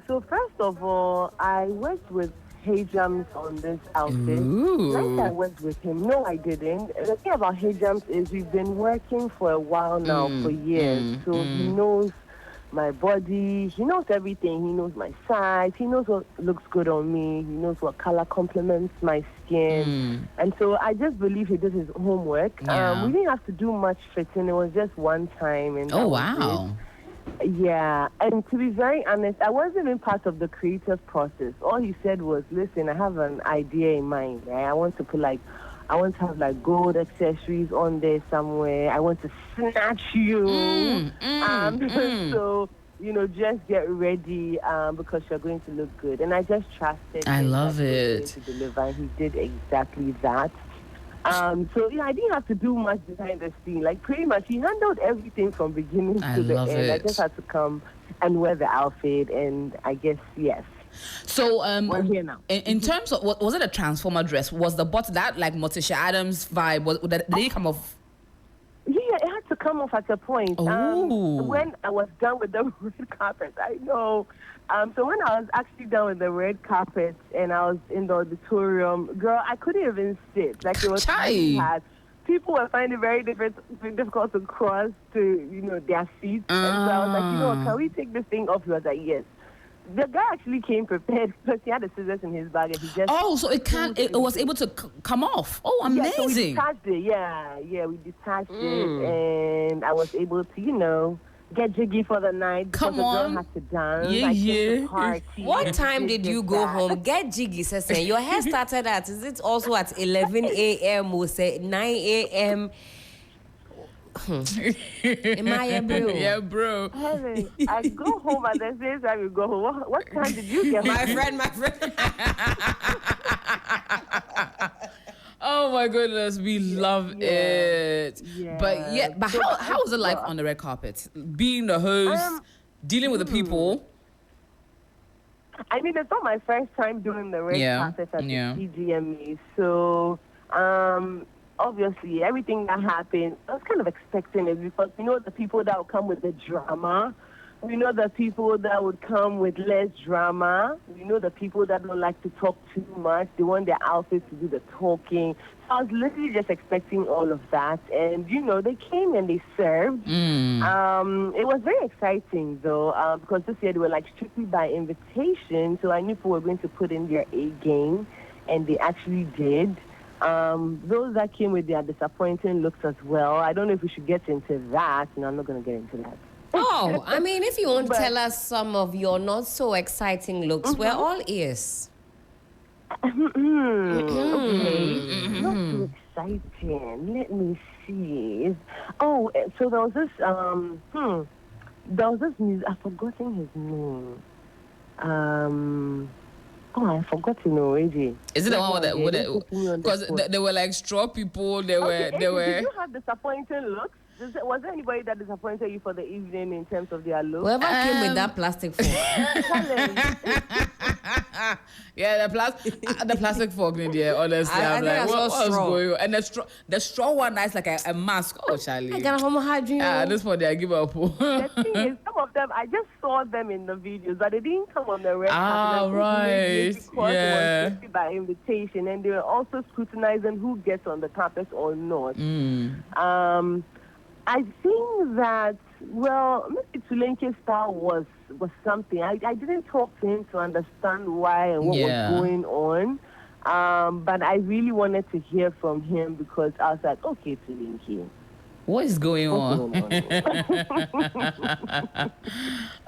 So first of all, I worked with Hejams on this outfit. Like I worked with him. No, I didn't. The thing about Hejams is we've been working for a while now, for years. So he knows my body. He knows everything. He knows my size. He knows what looks good on me. He knows what color complements my skin. And so I just believe he did his homework. Yeah. We didn't have to do much fitting. It was just one time. And Oh, wow. Yeah, and to be very honest, I wasn't even part of the creative process. All he said was, listen, I have an idea in mind. Right? I want to have like gold accessories on there somewhere. I want to snatch you. So, just get ready because you're going to look good. And I just trusted I him love that he was it. going to deliver. And he did exactly that. So I didn't have to do much behind the scene. Like pretty much, he handled everything from beginning to the end. It. I just had to come and wear the outfit, and I guess yes. So we're here now. In terms of was it a transformer dress? Was the bot that like Morticia Adams vibe? Did it come off? Yeah, it had to come off at a point. When I was done with the red carpet, I know. So when I was actually done with the red carpet and I was in the auditorium, girl, I couldn't even sit. Like it was really hard. People were finding it very difficult to cross to, their seats. And so I was like, can we take this thing off? He was like, yes. The guy actually came prepared because he had the scissors in his bag and he just... so it was able to come off. Oh, amazing. Yeah, so we detached it. Yeah, we detached it and I was able to, get jiggy for the night because the girl had to dance. The party. What time did you go home? Get jiggy, Sesen. Your hair started at, is it also at 11 a.m. or say 9 a.m.? Am I a bro? Yeah, bro. Helen, I go home at the same time you go home. What time did you get home? My friend. Oh my goodness, we love it. Yeah. But how was it like on the red carpet? Being the host, dealing with the people. I mean, it's not my first time doing the red carpet at the TGME. So, obviously, everything that happened, I was kind of expecting it because the people that would come with the drama. We know the people that would come with less drama. We know the people that don't like to talk too much. They want their outfits to do the talking. So I was literally just expecting all of that. And, they came and they served. It was very exciting, though, because this year they were like strictly by invitation. So I knew people were going to put in their A game, and they actually did. Those that came with their disappointing looks as well. I don't know if we should get into that. No, I'm not going to get into that. Oh, I mean, if you want to tell us some of your not so exciting looks, we're all ears. Okay. Not too exciting. Let me see. So there was this music. I've forgotten his name. I forgot to know already. Is it the one with it? Because they were like straw people. They were. Did you have disappointing looks? Was there anybody that disappointed you for the evening in terms of their look? Whoever came with that plastic fork. Yeah, the plastic fork, yeah, honestly. I'm like, what's going on? And the straw one is like a mask. Oh, Charlie. I got a homohydrate. At this point, I give up. The thing is, some of them, I just saw them in the videos, but they didn't come on the red carpet. Right. Because it was by invitation, and they were also scrutinizing who gets on the carpet or not. I think that, Mr. Tulenke's style was something. I didn't talk to him to understand why and what was going on. But I really wanted to hear from him because I was like, okay, Tilinki. What is going on?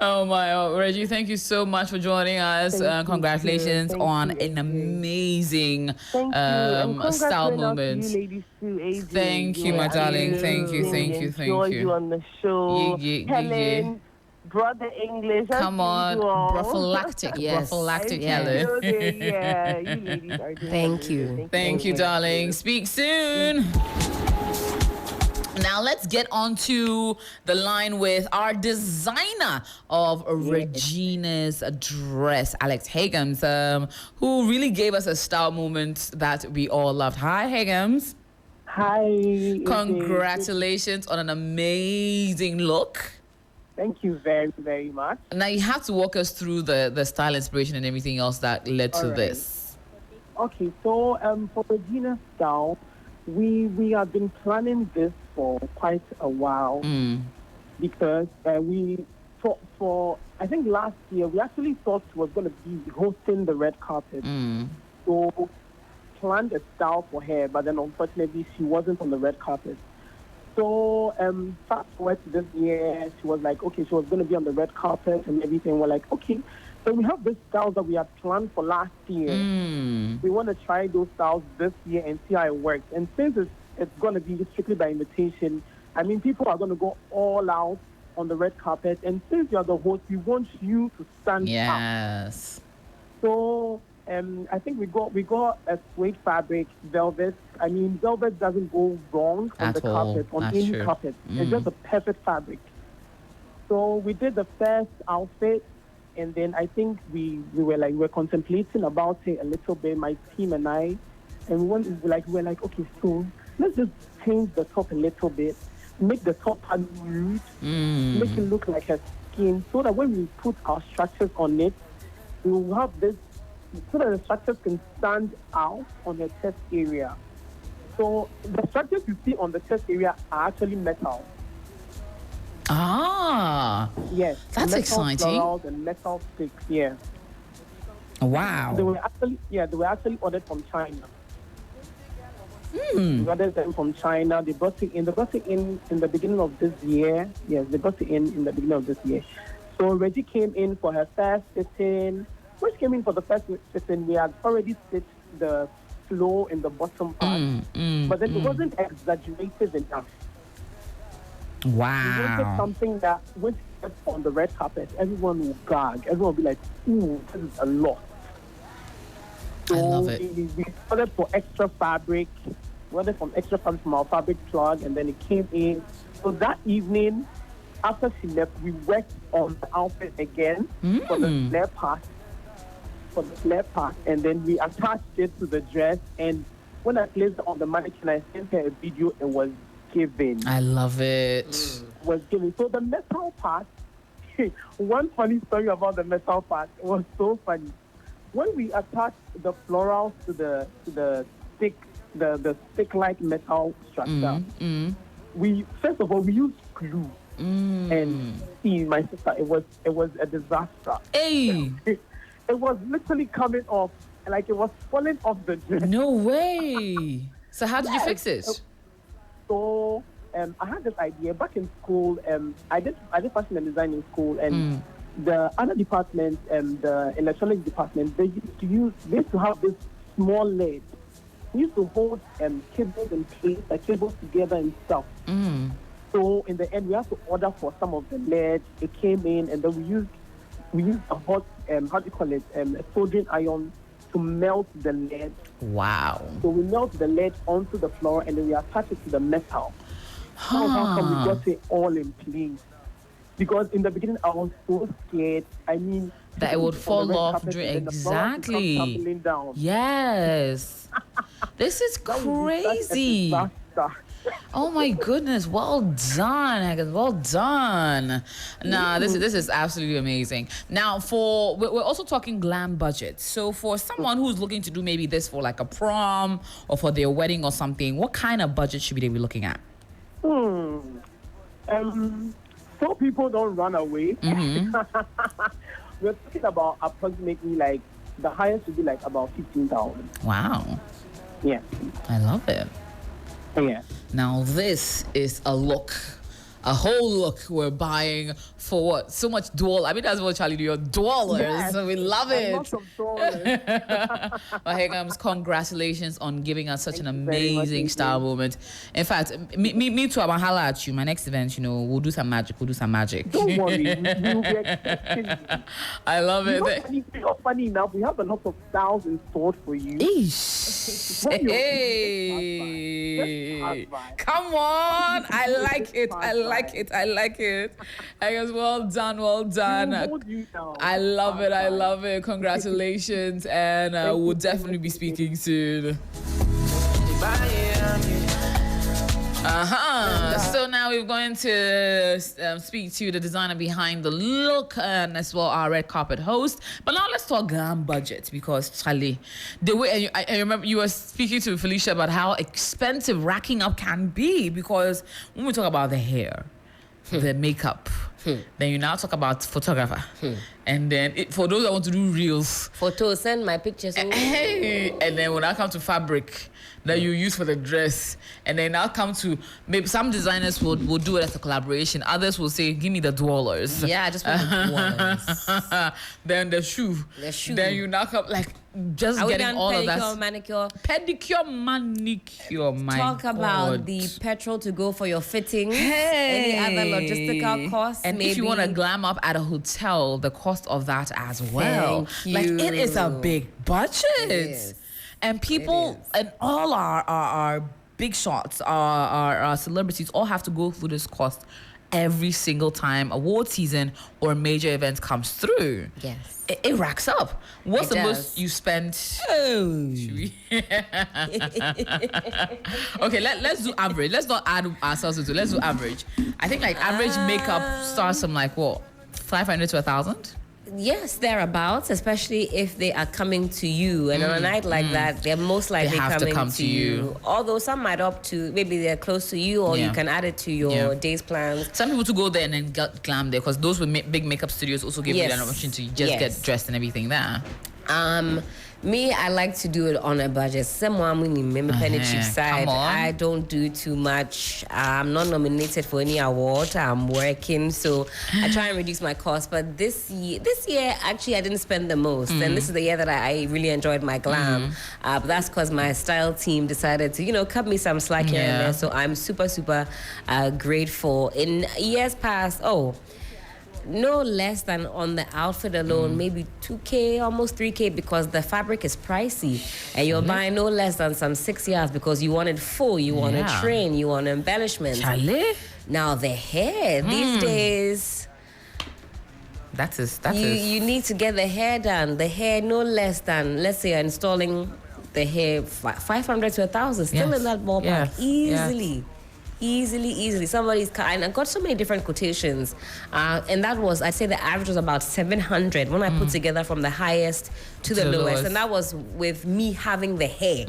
Oh my, Reggie, thank you so much for joining us. Congratulations on an amazing style moment. You ladies too, AJ. Thank you, my darling. Thank you. Enjoy you on the show. Helen, brother English. Come on, prophylactic, yes. Prophylactic, Helen. Yeah, you ladies are doing Thank Thank you, darling. Speak soon. Now let's get on to the line with our designer of Regina's dress, Alex Hagams, who really gave us a style moment that we all loved. Hi, Hagams. Hi. Congratulations on an amazing look. Thank you very, very much. Now you have to walk us through the style inspiration and everything else that led to this. Okay, so for Regina's style, we have been planning this for quite a while because for I think last year we actually thought she was going to be hosting the red carpet. So planned a style for her, but then unfortunately she wasn't on the red carpet. So fast forward to this year, she was like, okay, she was going to be on the red carpet and everything. We're like, okay, so we have this style that we had planned for last year. We want to try those styles this year and see how it works. And since it's going to be strictly by invitation, I mean, people are going to go all out on the red carpet. And since you're the host, we want you to stand out. Yes. So I think we got a suede fabric, velvet. I mean, velvet doesn't go wrong on the carpet, on any carpet. It's just a perfect fabric. So we did the first outfit, and then I think we were contemplating about it a little bit, my team and I, and we were like, okay, so let's just change the top a little bit, make the top part nude, make it look like her skin, so that when we put our structures on it, we will have this, so that the structures can stand out on her chest area. So the structures you see on the chest area are actually metal. Ah, yes, that's metal exciting. Florals and metal sticks, yeah. Wow. They were actually ordered from China. We ordered them from China. They brought it in the beginning of this year. Yes, they brought it in the beginning of this year. So Reggie came in for her first fitting. When she came in for the first fitting, we had already stitched the flow in the bottom part, but then it wasn't exaggerated enough. Wow. We wanted something that when she stepped on the red carpet, everyone will gag. Everyone will be like, ooh, this is a lot. So I love it. We ordered for extra fabric. We ordered some extra fabric from our fabric plug, and then it came in. So that evening, after she left, we worked on the outfit again for the flare part. And then we attached it to the dress. And when I placed it on the mannequin, I sent her a video. It was given. I love it. Was given. So the metal part, one funny story about the metal part, it was so funny. When we attached the florals to the stick-like metal structure, we first of all we used glue. And see, my sister, it was a disaster. Hey, it was literally coming off, like it was falling off the dress. No way. So how did you fix it? So I had this idea back in school. I did fashion and design in school, and the other department, the electronics department, they used to have this small lid. We used to hold cables in place, like cables together and stuff. So in the end, we had to order for some of the lead. It came in, and then we used a hot a soldering iron to melt the lead. Wow. So we melt the lead onto the floor, and then we attach it to the metal. How come we got it all in place? Because in the beginning, I was so scared. I mean, that it would fall off during exactly. Down. Yes. This is crazy. Oh my goodness! Well done, Hagen. Well done. Nah, this is absolutely amazing. Now, we're also talking glam budget. So, for someone who's looking to do maybe this for like a prom or for their wedding or something, what kind of budget should they be looking at? So people don't run away. We're talking about approximately like the highest would be like about 15,000. Wow. Yeah. I love it. Yeah. Now this is a look. A whole look we're buying for what? So much $. I mean, that's what Charlie do. Your $. Yes. So we love it. Lots of dollars. Well, hey, guys, congratulations on giving us such an amazing style moment. In fact, me too. I'm gonna holla at you. My next event, we'll do some magic. Don't worry, we'll be expecting you. I love it. Funny enough, we have a lot of styles in store for you. Eesh. Hey. Come on. I like it. I like it. I guess well done. I love it. Congratulations. And we'll definitely be speaking soon. So now we're going to speak to the designer behind the look and as well our red carpet host. But now let's talk budget, because Charlie, the way I remember you were speaking to Felicia about how expensive racking up can be, because when we talk about the hair, the makeup, then you now talk about photographer, and then for those that want to do reels, photos, send my pictures. Hey, and then when I come to fabric that you use for the dress, and then I'll come to maybe some designers will do it as a collaboration. Others will say, "Give me the $." Yeah, I just want the $. Then the shoe. Then you now come like just getting all of that. Pedicure, manicure. My Talk God. about the petrol to go for your fittings. Any other logistical costs? And maybe. if you want to glam up at a hotel, the cost of that as well. Thank Like, you. it is a big budget. It is. And people and all our big shots, our celebrities all have to go through this cost every single time award season or major event comes through. Yes. It racks up. What's It the does. most you spend? Okay, let's do average. Let's not add ourselves into it. Let's do average. I think like average makeup starts from like what? 500 to 1,000? Yes, thereabouts, especially if they are coming to you. And on a night like that, they're most likely have to coming come to you. Although some might opt to, maybe they're close to you, or you can add it to your day's plans. Some people to go there and then get glam there, because those with big makeup studios also give you that opportunity to just get dressed and everything there. Me, I like to do it on a budget. Someone with me, penny cheap side. I don't do too much. I'm not nominated for any award. I'm working, so I try and reduce my costs. But this year, actually, I didn't spend the most. And this is the year that I really enjoyed my glam. But that's because my style team decided to, cut me some slack here and there. So I'm super, super grateful. In years past, no less than on the outfit alone, maybe 2K, almost 3K, because the fabric is pricey. And you're buying no less than some 6 years because you want it full, you want a train, you want embellishments. Charlie? Now the hair, these days, you need to get the hair done. The hair no less than, let's say you're installing the hair 500 to 1,000, still in that ballpark, easily. Easily. Somebody's and I got so many different quotations, and that was, I'd say the average was about 700 when I put together from the highest to the lowest, and that was with me having the hair.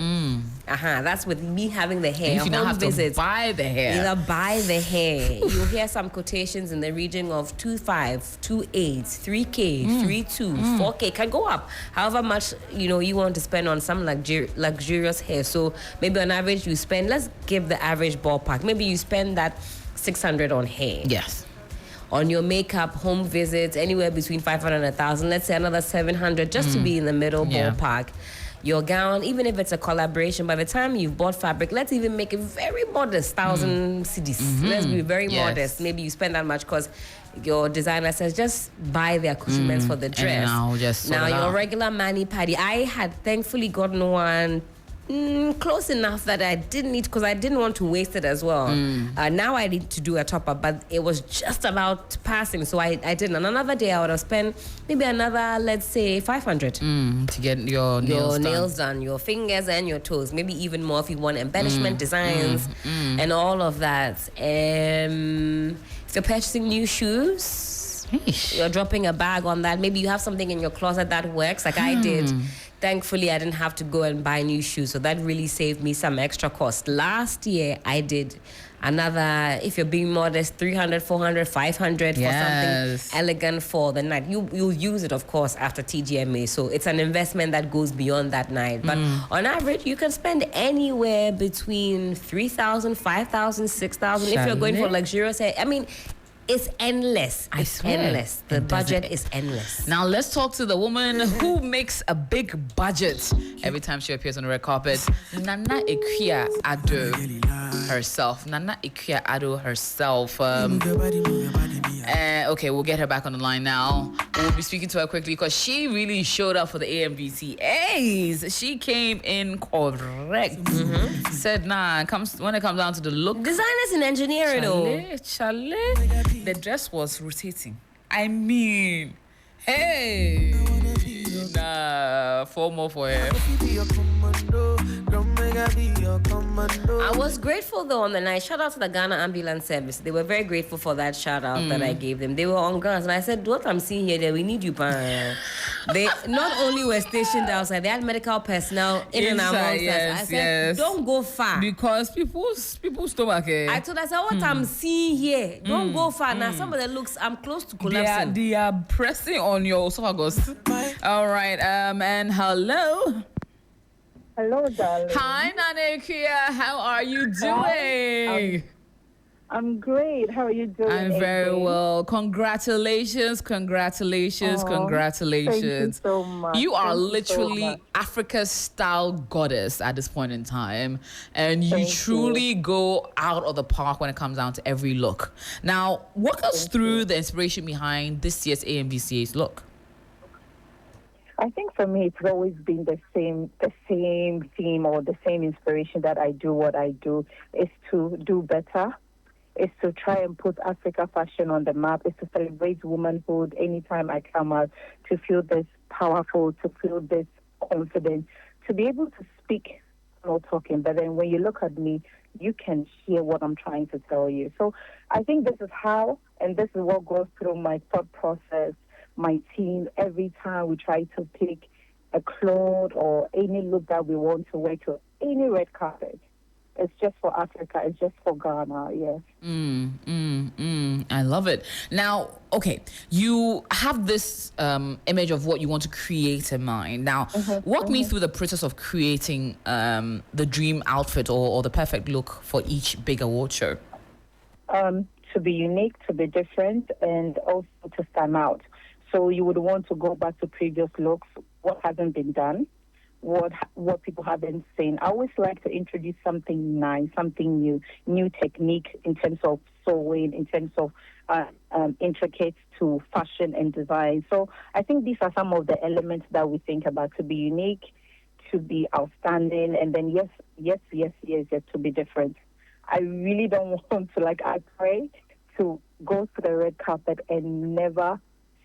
That's with me having the hair. If you now have to buy the hair, either buy the hair. You'll hear some quotations in the region of 2.5, 2.8, 3K, 3.2, 4K. Can go up however much you want to spend on some luxurious hair. So maybe on average you spend, let's give the average ballpark, maybe you spend that 600 on hair. Yes. On your makeup, home visits, anywhere between 500 and 1,000. Let's say another 700 just to be in the middle ballpark. Your gown, even if it's a collaboration, by the time you've bought fabric, let's even make it very modest, 1,000 cedis. Let's be very modest. Maybe you spend that much because your designer says just buy the accoutrements for the dress. Now your regular mani-padi, I had thankfully gotten one close enough that I didn't need, because I didn't want to waste it as well. Now I need to do a top-up, but it was just about passing, so I didn't. And another day I would have spent maybe another, let's say, 500 to get your nails done, your fingers and your toes, maybe even more if you want embellishment designs and all of that. If you're purchasing new shoes, you're dropping a bag on that. Maybe you have something in your closet that works, like I did. thankfully, I didn't have to go and buy new shoes. So that really saved me some extra cost. Last year, I did another, if you're being modest, 300, 400, 500 for something elegant for the night. You'll use it, of course, after TGMA. So it's an investment that goes beyond that night. But on average, you can spend anywhere between 3,000, 5,000, 6,000 if you're going for luxurious. I mean, it's endless. It's endless. The budget is endless. Now let's talk to the woman who makes a big budget every time she appears on the red carpet. Nana Ekuya Ado herself. Okay, we'll get her back on the line now. We'll be speaking to her quickly because she really showed up for the AMVCAs. She came in correct. Said, nah, when it comes down to the look. Designers and engineering, Chale. The dress was rotating. I mean, hey, nah, 4 more for her. I was grateful though on the night. Shout out to the Ghana Ambulance Service. They were very grateful for that shout out that I gave them. They were on grounds and I said, what I'm seeing here, that we need you, pan. They not only were stationed outside, they had medical personnel in and amongst us. I said, don't go far. Because people's stomach. I told her, I said, what I'm seeing here, don't go far. Now some of the looks, I'm close to collapsing. They are pressing on your esophagus. All right, and hello. Hello, darling. Hi, Nanekia. How are you doing? I'm great. How are you doing? I'm very well. Congratulations. Thank you so much. You are literally Africa's style goddess at this point in time. And you truly go out of the park when it comes down to every look. Now, walk us through the inspiration behind this year's AMVCA's look. I think for me, it's always been the same theme or the same inspiration that I do what I do is to do better, is to try and put Africa fashion on the map, is to celebrate womanhood anytime I come out, to feel this powerful, to feel this confident, to be able to speak, not talking, but then when you look at me, you can hear what I'm trying to tell you. So I think this is how, and this is what goes through my thought process, my team, every time we try to pick a cloth or any look that we want to wear to any red carpet. It's just for Africa. It's just for Ghana, yes. I love it. Now, okay, you have this image of what you want to create in mind. Now, walk me through the process of creating the dream outfit or the perfect look for each big award show. To be unique, to be different, and also to stand out. So you would want to go back to previous looks, what hasn't been done, what people haven't seen. I always like to introduce something nice, something new technique in terms of sewing, in terms of intricate to fashion and design. So I think these are some of the elements that we think about: to be unique, to be outstanding, and then yes, to be different. I really don't want to, I pray to go to the red carpet and never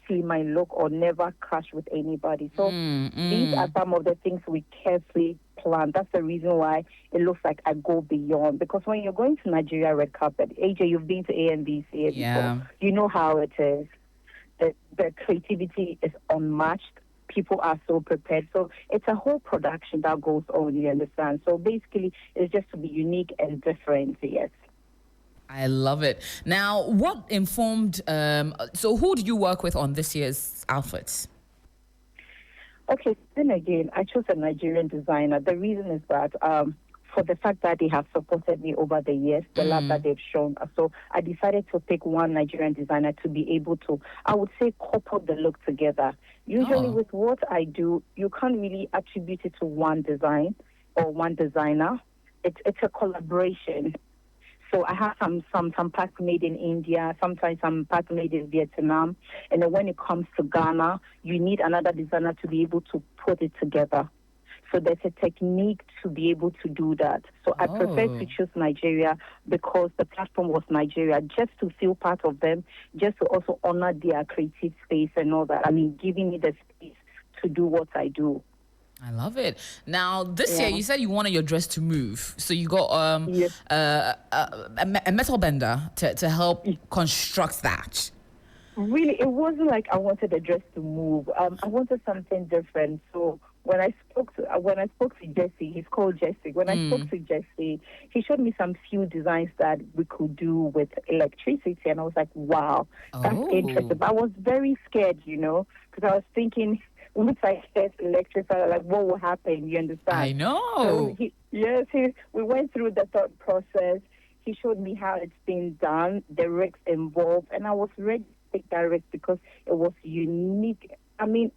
see my look or never clash with anybody. So these are some of the things we carefully plan. That's the reason why it looks like I go beyond. Because when you're going to Nigeria red carpet, AJ, you've been to AMVCA before. You know how it is. The creativity is unmatched. People are so prepared. So it's a whole production that goes on, you understand? So basically, it's just to be unique and different, yes. I love it. Now, what informed... so who did you work with on this year's outfits? Okay, then again, I chose a Nigerian designer. The reason is that for the fact that they have supported me over the years, the love that they've shown. So I decided to pick one Nigerian designer to be able to, I would say, couple the look together. Usually with what I do, you can't really attribute it to one design or one designer. It's a collaboration. So I have some parts made in India, sometimes some parts made in Vietnam. And then when it comes to Ghana, you need another designer to be able to put it together. So there's a technique to be able to do that. So I prefer to choose Nigeria because the platform was Nigeria, just to feel part of them, just to also honor their creative space and all that. I mean, giving me the space to do what I do. I love it. Now, this year, you said you wanted your dress to move. So you got a metal bender to help construct that. Really, it wasn't like I wanted the dress to move. I wanted something different. So when I spoke to Jesse, he's called Jesse. When I spoke to Jesse, he showed me some few designs that we could do with electricity, and I was like, wow, that's interesting. But I was very scared, because I was thinking, once I get electricity, like, what will happen? You understand? I know. So we went through the thought process. He showed me how it's been done, the risks involved, and I was ready to take that risk because it was unique. I mean,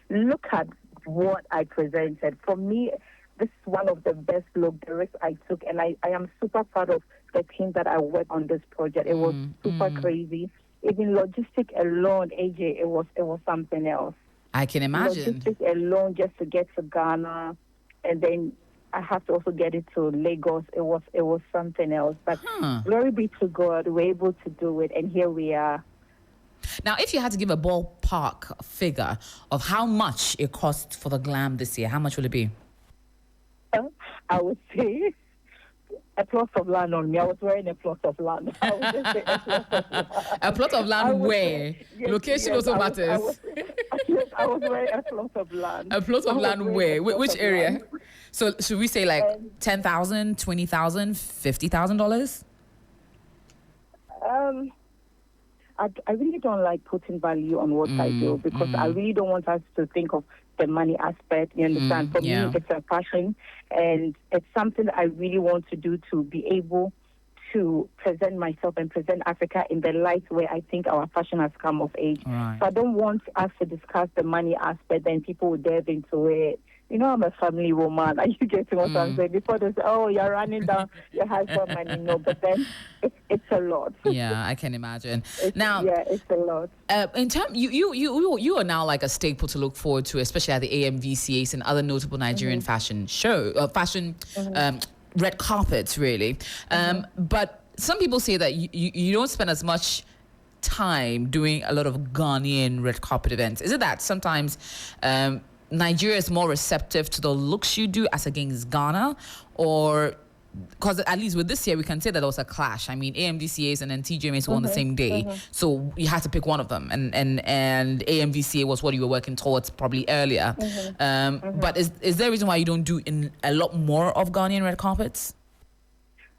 look at what I presented. For me, this is one of the best look, the risks I took, and I am super proud of the team that I worked on this project. It was super crazy. Even logistic alone, AJ, it was something else. I can imagine. Logistics alone just to get to Ghana, and then I have to also get it to Lagos. It was something else. But glory be to God, we're able to do it, and here we are. Now, if you had to give a ballpark figure of how much it cost for the glam this year, how much will it be? I would say a plot of land on me. I was wearing a plot of land. I would just say a plot of land. A plot of land where? Location also matters. I was wearing a plot of land. A plot of land where? Which area? Land. So should we say like $10,000, $20,000, $50,000? I really don't like putting value on what I do because I really don't want us to think of the money aspect. You understand? For me, it's a passion, and it's something I really want to do to be able to present myself and present Africa in the light where I think our fashion has come of age. Right. So I don't want us to discuss the money aspect, then people will delve into it. I'm a family woman. Are you getting what I'm saying? Before they say, oh, you're running down your husband money. No, but then it's a lot. Yeah, I can imagine. It's a lot. In terms, you are now like a staple to look forward to, especially at the AMVCAs and other notable Nigerian fashion red carpets, really. But some people say that you don't spend as much time doing a lot of Ghanaian red carpet events. Is it that sometimes Nigeria is more receptive to the looks you do as against Ghana, or because at least with this year we can say that there was a clash. I mean, AMVCAs and then TGMAs were on the same day, so you had to pick one of them, and AMVCA was what you were working towards probably earlier. But is there a reason why you don't do a lot more of Ghanaian red carpets?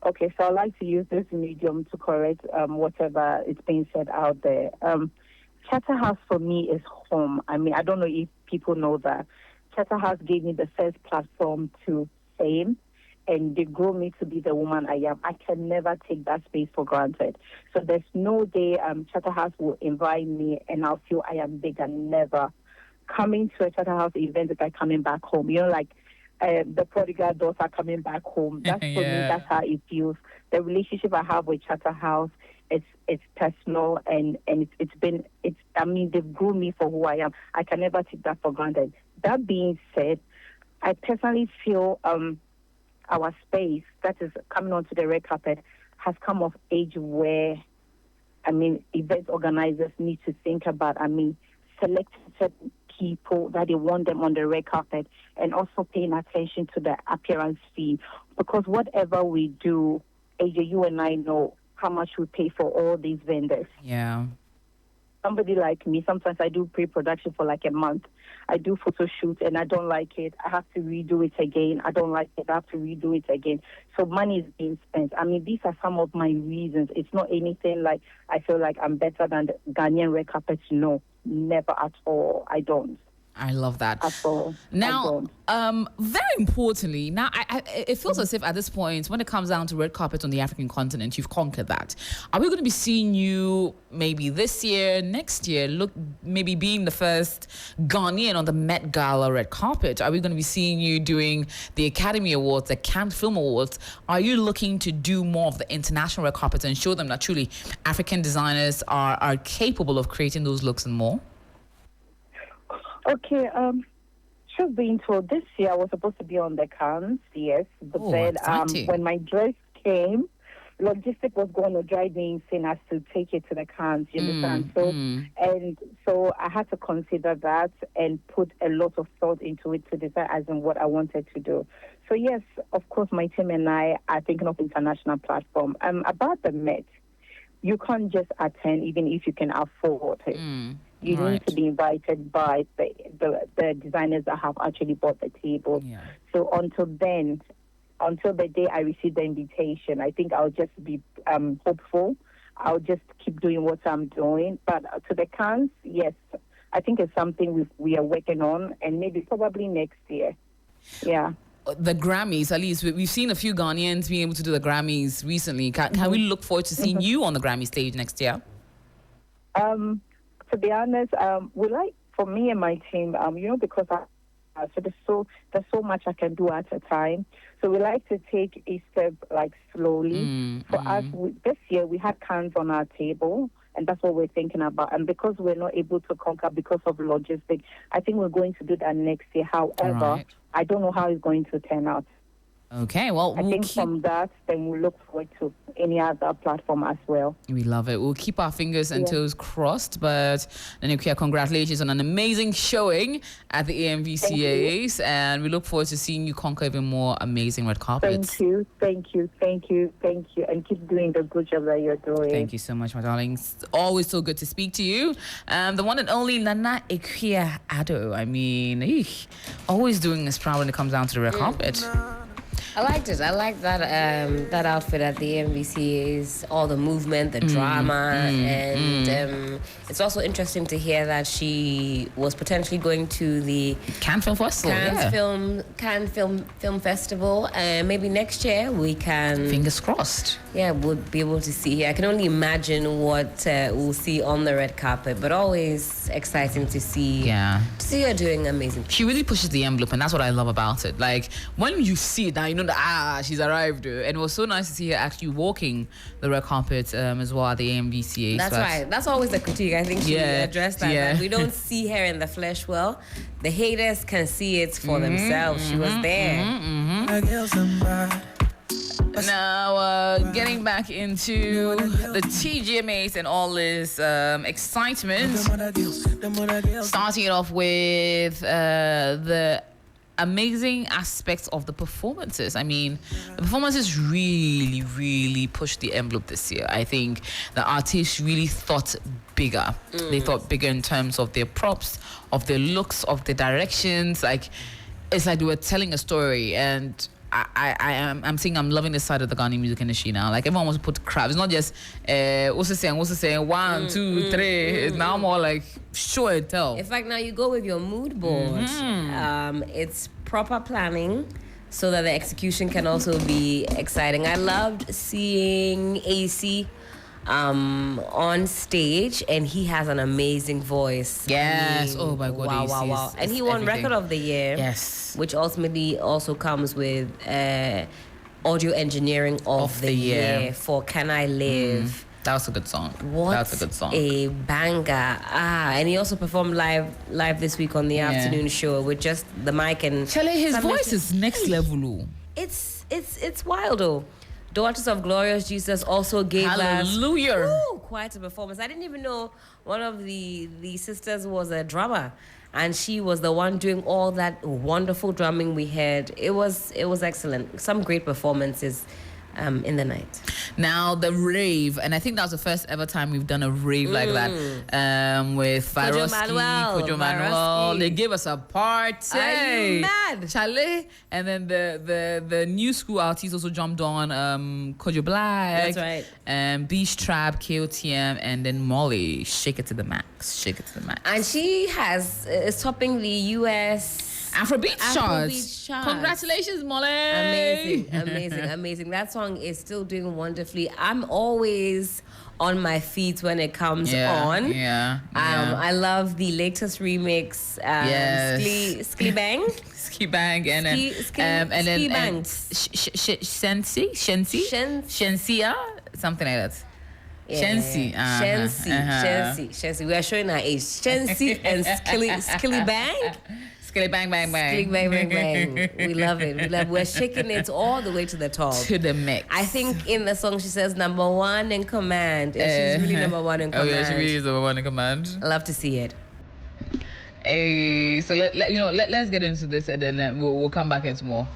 Okay, so I like to use this medium to correct whatever is being said out there. Charterhouse for me is home. I mean, I don't know if people know that. Charterhouse gave me the first platform to fame, and they grew me to be the woman I am. I can never take that space for granted. So there's no day Charterhouse will invite me and I'll feel I am big and never. Coming to a Charterhouse event is like coming back home. Like the prodigal daughter coming back home. That's for me, that's how it feels. The relationship I have with Charterhouse, it's personal, and they've grown me for who I am. I can never take that for granted. That being said, I personally feel our space that is coming onto the red carpet has come of age where, event organizers need to think about, selecting certain people that they want them on the red carpet, and also paying attention to the appearance fee. Because whatever we do, AJ, you and I know how much we pay for all these vendors. Yeah. Somebody like me, sometimes I do pre-production for like a month. I do photo shoots and I don't like it. I have to redo it again. I don't like it. I have to redo it again. So money is being spent. These are some of my reasons. It's not anything like I feel like I'm better than the Ghanaian red carpets. No, never at all. I don't. I love that. At all. Now, very importantly, now it feels as if at this point, when it comes down to red carpet on the African continent, you've conquered that. Are we going to be seeing you maybe this year, next year, maybe being the first Ghanaian on the Met Gala red carpet? Are we going to be seeing you doing the Academy Awards, the Cannes Film Awards? Are you looking to do more of the international red carpets and show them that truly African designers are capable of creating those looks and more? Okay, truth being told, this year I was supposed to be on the Cannes, yes. But then when my dress came, logistics was going to drive me insane as to take it to the Cannes, you understand? So I had to consider that and put a lot of thought into it to decide as in what I wanted to do. So yes, of course, my team and I are thinking of international platform. About the Met, you can't just attend even if you can afford it. You need to be invited by the designers that have actually bought the table. Yeah. So until the day I receive the invitation, I think I'll just be hopeful. I'll just keep doing what I'm doing. But to the cans, yes, I think it's something we are working on, and maybe probably next year. Yeah. The Grammys, at least we've seen a few Ghanaians being able to do the Grammys recently. Can we look forward to seeing you on the Grammy stage next year? To be honest, we like, for me and my team, because there's so much I can do at a time. So we like to take a step like slowly. For us, this year we had cans on our table, and that's what we're thinking about. And because we're not able to conquer because of logistics, I think we're going to do that next year. However, I don't know how it's going to turn out. Okay, well, I think from that, then we'll look forward to any other platform as well. We love it. We'll keep our fingers and toes crossed. But Nanekia, congratulations on an amazing showing at the AMVCAs, and we look forward to seeing you conquer even more amazing red carpets. Thank you, and keep doing the good job that you're doing. Thank you so much, my darlings. Always so good to speak to you. The one and only Nana Ekwia Addo. I mean, always doing us proud when it comes down to the red carpet. I liked it. I liked that that outfit at the MVCAs, all the movement, the drama, and it's also interesting to hear that she was potentially going to the Cannes Film Festival. Cannes Film Festival, and maybe next year we can. Fingers crossed. Yeah, we'll be able to see. I can only imagine what we'll see on the red carpet, but always exciting to see. Yeah. To see her doing amazing. She really pushes the envelope, and that's what I love about it. Like, when you see it, now you know that, she's arrived. And it was so nice to see her actually walking the red carpet as well at the AMVCA. That's right. That's always the critique. I think she addressed that. Yeah. That we don't see her in the flesh well. The haters can see it for themselves. She was there. Now, getting back into the TGMAs and all this excitement, starting it off with the amazing aspects of the performances. I mean, the performances really, really pushed the envelope this year. I think the artists really thought bigger. They thought bigger in terms of their props, of their looks, of their directions. Like, it's like they were telling a story, and I'm saying I'm loving this side of the Ghanaian music industry now. Like, everyone wants to put crap. It's not just what's it saying, 1, 2, 3. It's now more like show and tell. In fact, now you go with your mood board. It's proper planning so that the execution can also be exciting. I loved seeing AC on stage, and he has an amazing voice. Yes. Oh my God. Wow. And he won Record of the Year. Yes. Which ultimately also comes with Audio Engineering of the year for Can I Live. That was a good song. That's a good song. A banger. And he also performed live this week on the afternoon show with just the mic and Charlie, his voice is next level. It's wild though. Daughters of Glorious Jesus also gave us quite a performance. I didn't even know one of the sisters was a drummer, and she was the one doing all that wonderful drumming we heard. It was excellent. Some great performances in the night. Now the rave, and I think that was the first ever time we've done a rave like that with Kojo Manuel. They gave us a party. Are you mad? Chalet. And then the new school artists also jumped on Kojo Black. That's right. Beach Trap, KOTM, and then Molly. Shake it to the max. And she is topping the US Afrobeat charts. Congratulations, Molly. Amazing. That song is still doing wonderfully. I'm always on my feet when it comes on. I love the latest remix. Skilly Bang. Ski Bang and then Shensia, something like that. Shensi. Shensi. We are showing our age. Shensi and Skilly Bang. Skilly bang, bang, bang. Skilly bang, bang, bang. We love it. We're shaking it all the way to the top. To the mix. I think in the song she says number one in command. She's really number one in command. Oh yeah, she really is number one in command. I love to see it. Hey, so let's get into this, and then we'll come back into more.